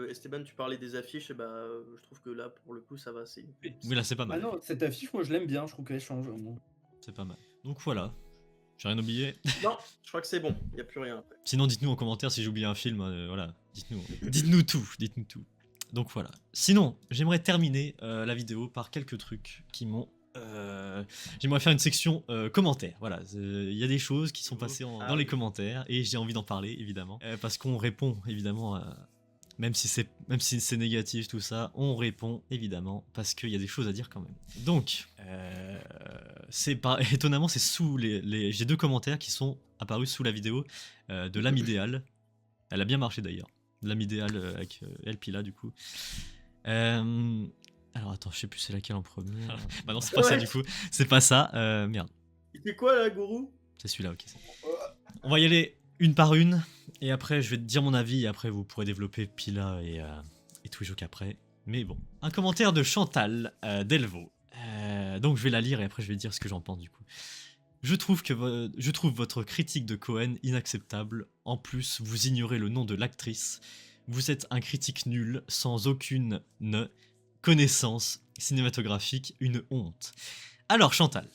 Esteban, tu parlais des affiches, et bah je trouve que là, pour le coup, ça va, c'est... Oui, là c'est pas mal. Ah non, cette affiche, moi je l'aime bien, je trouve qu'elle change. C'est pas mal. Donc voilà, J'ai rien oublié. Non, je crois que c'est bon, il n'y a plus rien après. Sinon, dites-nous en commentaire si j'ai oublié un film. Voilà, dites-nous. Dites-nous tout, dites-nous tout. Donc voilà. Sinon, j'aimerais terminer la vidéo par quelques trucs qui m'ont. J'aimerais faire une section commentaires. Voilà, il y a des choses qui sont passées dans les commentaires et j'ai envie d'en parler évidemment parce qu'on répond évidemment. Même si c'est négatif tout ça, on répond évidemment parce qu'il y a des choses à dire quand même. Donc, étonnamment, c'est sous j'ai 2 commentaires qui sont apparus sous la vidéo de l'âme idéale. Elle a bien marché d'ailleurs. L'âme idéale avec Elpila du coup. Alors attends, je sais plus c'est laquelle en premier. Bah non, c'est pas ça du coup. C'est pas ça. Merde. Il fait quoi là, gourou? C'est celui-là, ok. On va y aller une par une. Et après, je vais te dire mon avis. Et après, vous pourrez développer Pila et Twijouk après. Mais bon. Un commentaire de Chantal Delvaux. Donc, je vais la lire et après, je vais dire ce que j'en pense du coup. Je trouve votre critique de Cohen inacceptable. En plus, vous ignorez le nom de l'actrice. Vous êtes un critique nul, sans aucune connaissance cinématographique, une honte. Alors, Chantal.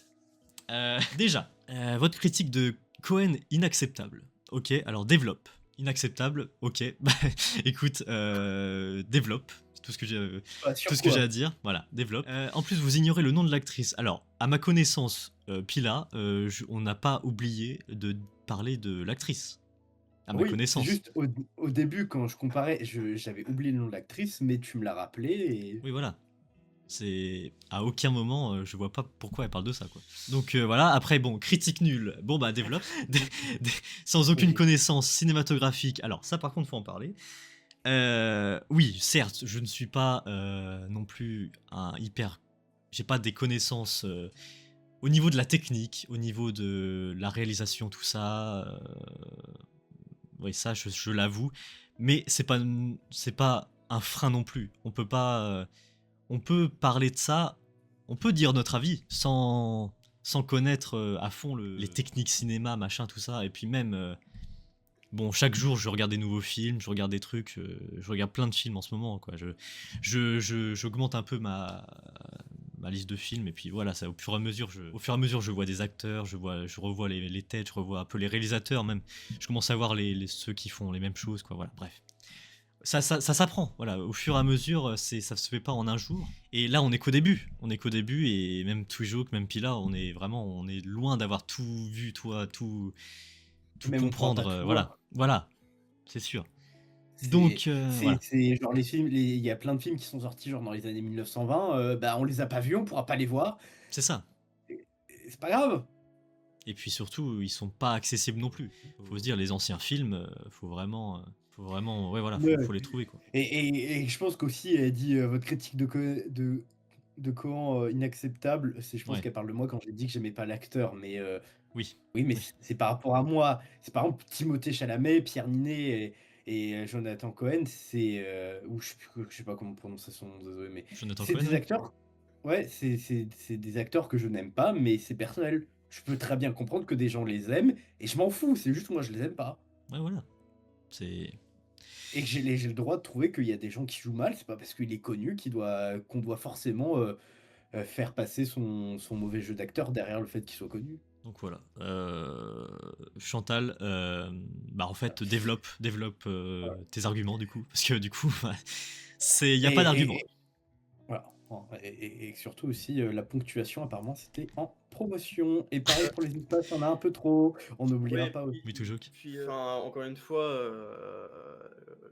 Déjà, votre critique de Cohen inacceptable. Ok, alors développe. Inacceptable, ok. Bah, écoute, développe. C'est tout ce que j'ai à dire. Voilà, développe. En plus, vous ignorez le nom de l'actrice. Alors, à ma connaissance, Pila, on n'a pas oublié de parler de l'actrice. À ma connaissance. Juste au début, quand je comparais, j'avais oublié le nom de l'actrice, mais tu me l'as rappelé et. Oui, voilà. C'est à aucun moment je vois pas pourquoi elle parle de ça quoi. Donc voilà, après bon, critique nulle. Bon bah développe sans aucune connaissance cinématographique. Alors ça par contre faut en parler. Oui, certes, je ne suis pas non plus j'ai pas des connaissances au niveau de la technique, au niveau de la réalisation, tout ça. Oui, ça je l'avoue, mais c'est pas un frein non plus. On peut parler de ça, on peut dire notre avis sans connaître à fond les techniques cinéma, machin, tout ça. Et puis même, bon, chaque jour, je regarde des nouveaux films, je regarde des trucs, je regarde plein de films en ce moment, quoi. J'augmente un peu ma liste de films, et puis voilà, ça, au fur et à mesure, je vois des acteurs, je revois les têtes, je revois un peu les réalisateurs, même. Je commence à voir ceux qui font les mêmes choses, quoi. Voilà, bref. Ça s'apprend, voilà, au fur et à mesure, ça se fait pas en un jour. Et là, on est qu'au début, et même Twijouk, même Pila, on est loin d'avoir tout vu, tout Même on pourra pas comprendre, tout voilà, c'est sûr. C'est- Donc, voilà. C'est genre les films, il y a plein de films qui sont sortis genre dans les années 1920, bah on les a pas vus, on pourra pas les voir. C'est ça. Et c'est pas grave. Et puis surtout, ils sont pas accessibles non plus. Faut se dire, les anciens films, faut vraiment, ouais, voilà, Ouais. faut les trouver, quoi. Et je pense qu'aussi, elle dit votre critique de Cohen inacceptable. Je pense Ouais. qu'elle parle de moi quand j'ai dit que j'aimais pas l'acteur. Mais Oui. oui, mais c'est par rapport à moi. C'est par exemple Timothée Chalamet, Pierre Ninet et Jonathan Cohen. Ou je sais pas comment prononcer son nom, désolé. Mais Jonathan c'est Cohen, des ouais. acteurs. Ouais, c'est des acteurs que je n'aime pas, mais c'est personnel. Je peux très bien comprendre que des gens les aiment et je m'en fous. C'est juste moi, je les aime pas. Ouais, voilà. C'est... Et que j'ai le droit de trouver qu'il y a des gens qui jouent mal, c'est pas parce qu'il est connu qu'on doit forcément faire passer son mauvais jeu d'acteur derrière le fait qu'il soit connu. Donc voilà. Chantal, bah en fait, développe tes arguments du coup. Parce que du coup, il n'y a pas d'argument. Voilà. Et surtout aussi, la ponctuation, apparemment, c'était en promotion. Et pareil pour les espaces, on a un peu trop. On n'oubliera Ouais, pas aussi. Oui, toujours. Puis, encore une fois,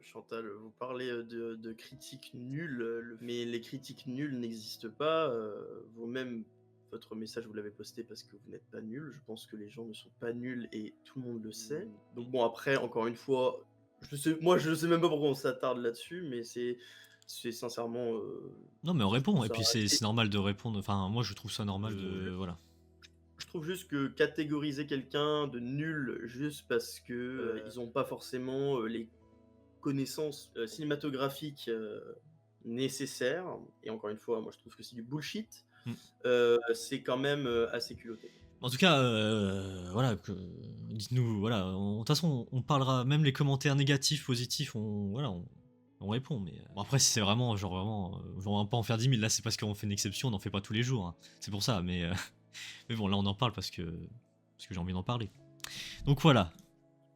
Chantal, vous parlez de critiques nulles, mais les critiques nulles n'existent pas. Vous-même, votre message, vous l'avez posté parce que vous n'êtes pas nul. Je pense que les gens ne sont pas nuls et tout le monde le sait. Donc bon, après, encore une fois, je sais même pas pourquoi on s'attarde là-dessus, mais c'est sincèrement... Non, mais on répond. Et ça- puis c'est normal de répondre. Enfin, moi, je trouve ça normal de... Voilà. Je trouve juste que catégoriser quelqu'un de nul juste parce que ils n'ont pas forcément les connaissances cinématographiques nécessaires, et encore une fois, moi je trouve que c'est du bullshit, c'est quand même assez culotté. En tout cas, voilà, dites-nous, voilà, de toute façon, on parlera, même les commentaires négatifs, positifs, on répond, mais bon, après, si c'est vraiment, on va pas en faire 10 000, là, c'est parce qu'on fait une exception, on n'en fait pas tous les jours, hein. C'est pour ça, mais bon, là, on en parle parce que parce que j'ai envie d'en parler. Donc voilà.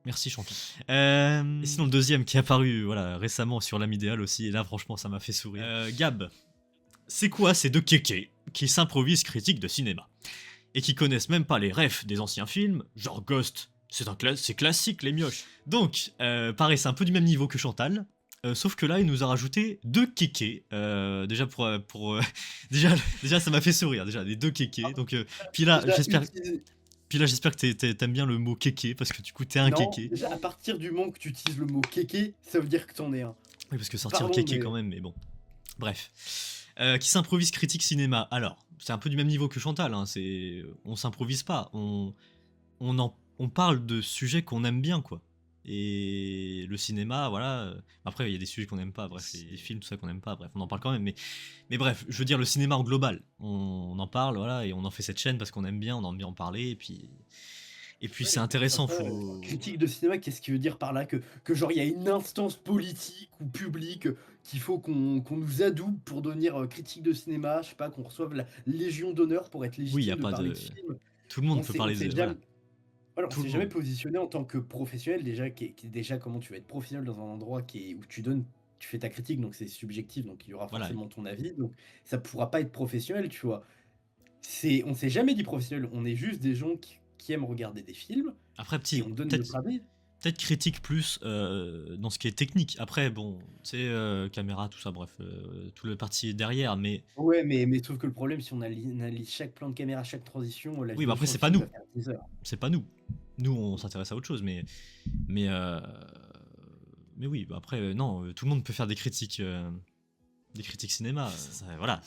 Merci Chanton. Et sinon le deuxième qui est apparu voilà, récemment sur l'âme idéale aussi, et là franchement ça m'a fait sourire. Gab, c'est quoi ces deux kékés qui s'improvisent critiques de cinéma et qui connaissent même pas les refs des anciens films, genre Ghost, c'est classique les mioches. Donc, pareil, c'est un peu du même niveau que Chantal, sauf que là il nous a rajouté deux kékés, déjà déjà ça m'a fait sourire, déjà les deux kékés, donc puis là Déjà, j'espère... utiliser- Puis là, j'espère que t'aimes bien le mot kéké, parce que du coup, t'es un Non, kéké. déjà, à partir du moment que tu utilises le mot kéké, ça veut dire que t'en es un. Oui, parce que sortir Pardon, kéké mais- quand même, mais bon. Bref. Qui s'improvise critique cinéma. Alors, c'est un peu du même niveau que Chantal, hein, on s'improvise pas, on parle de sujets qu'on aime bien, quoi. Et le cinéma, voilà. Après, il y a des sujets qu'on n'aime pas, bref, les films, tout ça qu'on n'aime pas, bref, on en parle quand même. Mais bref, je veux dire, le cinéma en global, on en parle, voilà, et on en fait cette chaîne parce qu'on aime bien, on en aime bien en parler, et puis c'est intéressant. Après, critique de cinéma, qu'est-ce qu'il veut dire par là que genre il y a une instance politique ou publique qu'il faut qu'on nous adoube pour devenir critique de cinéma, je sais pas, qu'on reçoive la Légion d'honneur pour être légitime Oui, y a de pas parler de- de film. Tout le monde On peut s'est- parler on s'est de. jamais- Voilà. Voilà, on Tout s'est le jamais monde. positionné en tant que professionnel déjà, qui est déjà comment tu vas être professionnel dans un endroit où tu fais ta critique, donc c'est subjectif, donc il y aura Voilà. forcément ton avis, donc ça pourra pas être professionnel, tu vois. On s'est jamais dit professionnel, on est juste des gens qui aiment regarder des films Après, et petit, on donne peut-être notre avis. peut-être critique plus dans ce qui est technique. Après, bon, tu sais, caméra, tout ça, bref, tout le parti derrière, mais Ouais, mais sauf que le problème, si on analyse chaque plan de caméra, chaque transition, la Oui, vidéo mais après, sur c'est le pas film nous. va faire 10 heures. c'est pas nous. Nous, on s'intéresse à autre chose, mais oui, bah après, non, tout le monde peut faire des critiques cinéma. Voilà.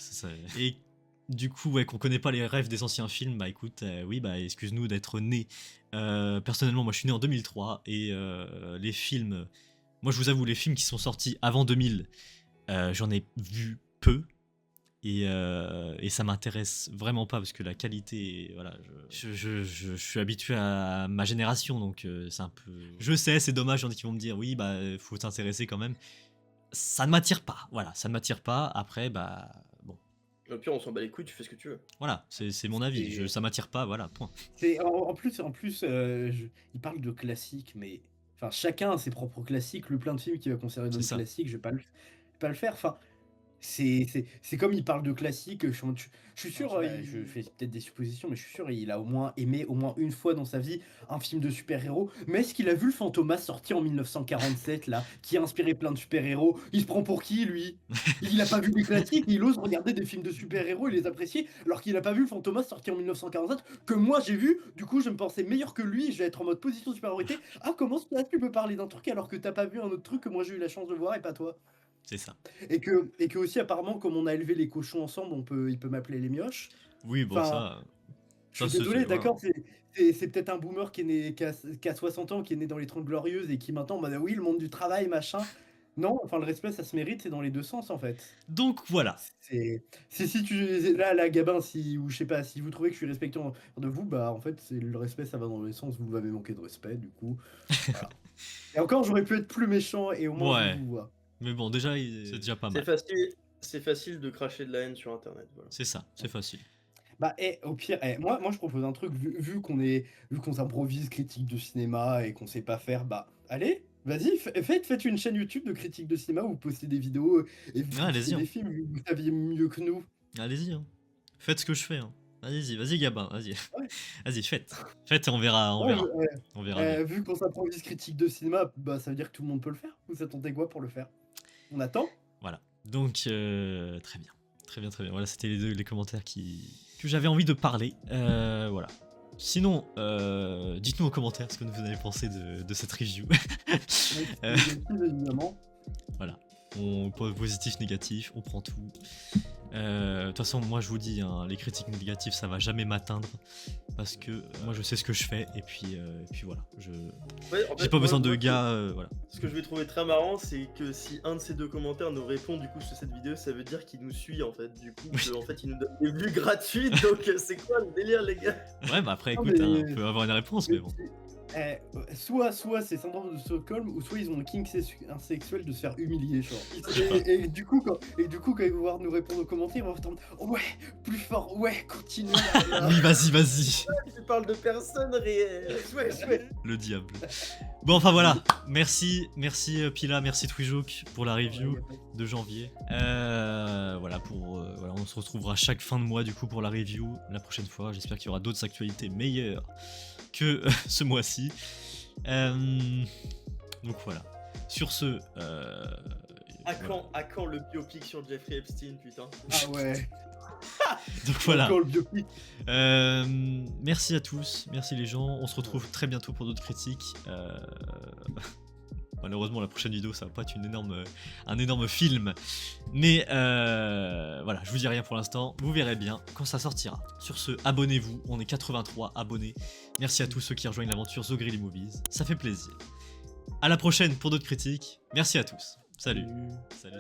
Et du coup, ouais, qu'on connaît pas les rêves des anciens films, bah écoute, oui, bah excuse-nous d'être né. Personnellement, moi, je suis né en 2003 et les films, moi, je vous avoue, les films qui sont sortis avant 2000, j'en ai vu peu. Et ça m'intéresse vraiment pas parce que la qualité, voilà, je suis habitué à ma génération, donc c'est un peu. Je sais, c'est dommage, il y en a qui vont me dire oui, bah faut t'intéresser quand même. Ça ne m'attire pas, voilà, ça ne m'attire pas. Après, bah bon, Au pire, on s'en bat les couilles, tu fais ce que tu veux. voilà, c'est mon avis. C'est- Ça m'attire pas, voilà, point. En plus, il parle de classiques, mais enfin, chacun a ses propres classiques. Le plein de films qui va conserver C'est d'autres ça. classiques, je vais pas le faire. Enfin, c'est comme il parle de classiques. Je suis sûr, je fais peut-être des suppositions, mais je suis sûr, il a au moins aimé au moins une fois dans sa vie un film de super-héros. Mais est-ce qu'il a vu le Fantomas sorti en 1947 là, qui a inspiré plein de super-héros? Il se prend pour qui lui? Il a pas vu les classiques, il ose regarder des films de super-héros et les apprécier, alors qu'il a pas vu le Fantomas sorti en 1947 que moi j'ai vu. Du coup, je me pensais meilleur que lui. Je vais être en mode position de supériorité. Ah, comment ça tu peux parler d'un truc alors que t'as pas vu un autre truc que moi j'ai eu la chance de voir et pas toi? C'est ça. Et que aussi, apparemment, comme on a élevé les cochons ensemble, il peut m'appeler les mioches. Oui, bon, Enfin, ça. Je suis Ça, désolé, voilà. d'accord, c'est peut-être un boomer qui a 60 ans, qui est né dans les 30 glorieuses et qui maintenant, bah oui, le monde du travail, machin. Non, enfin, le respect, ça se mérite, c'est dans les deux sens, en fait. Donc voilà. Si tu. Là, Gabin, ou je sais pas, si vous trouvez que je suis respectueux de vous, bah en fait, le respect, ça va dans les sens, vous m'avez manqué de respect, du coup. Voilà. Et encore, j'aurais pu être plus méchant et au moins, Ouais. je vous vois. Mais bon, déjà, c'est déjà pas mal. C'est facile de cracher de la haine sur internet. Voilà. C'est ça, c'est facile. Bah, au pire, moi je propose un truc, vu qu'on s'improvise critique de cinéma et qu'on sait pas faire, bah allez, vas-y, faites une chaîne YouTube de critique de cinéma où vous postez des vidéos et vous allez-y, critiquez hein. des films, vous saviez mieux que nous. Allez-y, hein. Faites ce que je fais. Hein. Vas-y, Gabin, vas-y. Ouais. Vas-y, faites. Faites et on verra. Ouais, On verra bien. vu qu'on s'improvise critique de cinéma, bah ça veut dire que tout le monde peut le faire. Vous attendez quoi pour le faire? On attend? Voilà. Donc, très bien. Très bien. Voilà, c'était les commentaires que j'avais envie de parler. Voilà. Sinon, dites-nous en commentaire ce que vous avez pensé de cette review. Évidemment. Voilà. Positif, négatif, on prend tout. De toute façon, moi je vous dis, hein, les critiques négatives, ça va jamais m'atteindre. Parce que moi je sais ce que je fais. Et puis voilà. Ouais, en J'ai fait, pas moi, besoin de moi, gars. Voilà. Ce que je vais trouver très marrant, c'est que si un de ces deux commentaires nous répond du coup sur cette vidéo, ça veut dire qu'il nous suit en fait. Du coup, en fait, il nous donne des vues gratuites. Donc, c'est quoi le délire, les gars? Ouais, bah après, Non, écoute, mais- hein, on peut avoir une réponse, mais bon. Soit c'est syndrome de Stockholm, ou soit ils ont le kink sexuel de se faire humilier, genre. Et du coup, quand ils vont voir nous répondre aux commentaires, ils vont attendre. Ouais, plus fort, ouais, continue. Oui, vas-y. Tu parles de personnes réelles. Ouais. Le diable. Bon, enfin voilà. Merci Pila, merci Twijouk pour la review de janvier. Voilà, voilà, on se retrouvera chaque fin de mois du coup pour la review la prochaine fois. J'espère qu'il y aura d'autres actualités meilleures que ce mois-ci. Donc voilà. Sur ce. À voilà. quand le biopic sur Jeffrey Epstein, putain? Ah ouais. Donc voilà. Encore le biopic. Merci à tous, merci les gens. On se retrouve très bientôt pour d'autres critiques. Malheureusement, la prochaine vidéo, ça va pas être un énorme film. Mais voilà, je vous dis rien pour l'instant. Vous verrez bien quand ça sortira. Sur ce, abonnez-vous. On est 83 abonnés. Merci à tous ceux qui rejoignent l'aventure The Greedy Movies. Ça fait plaisir. À la prochaine pour d'autres critiques. Merci à tous. Salut. Salut.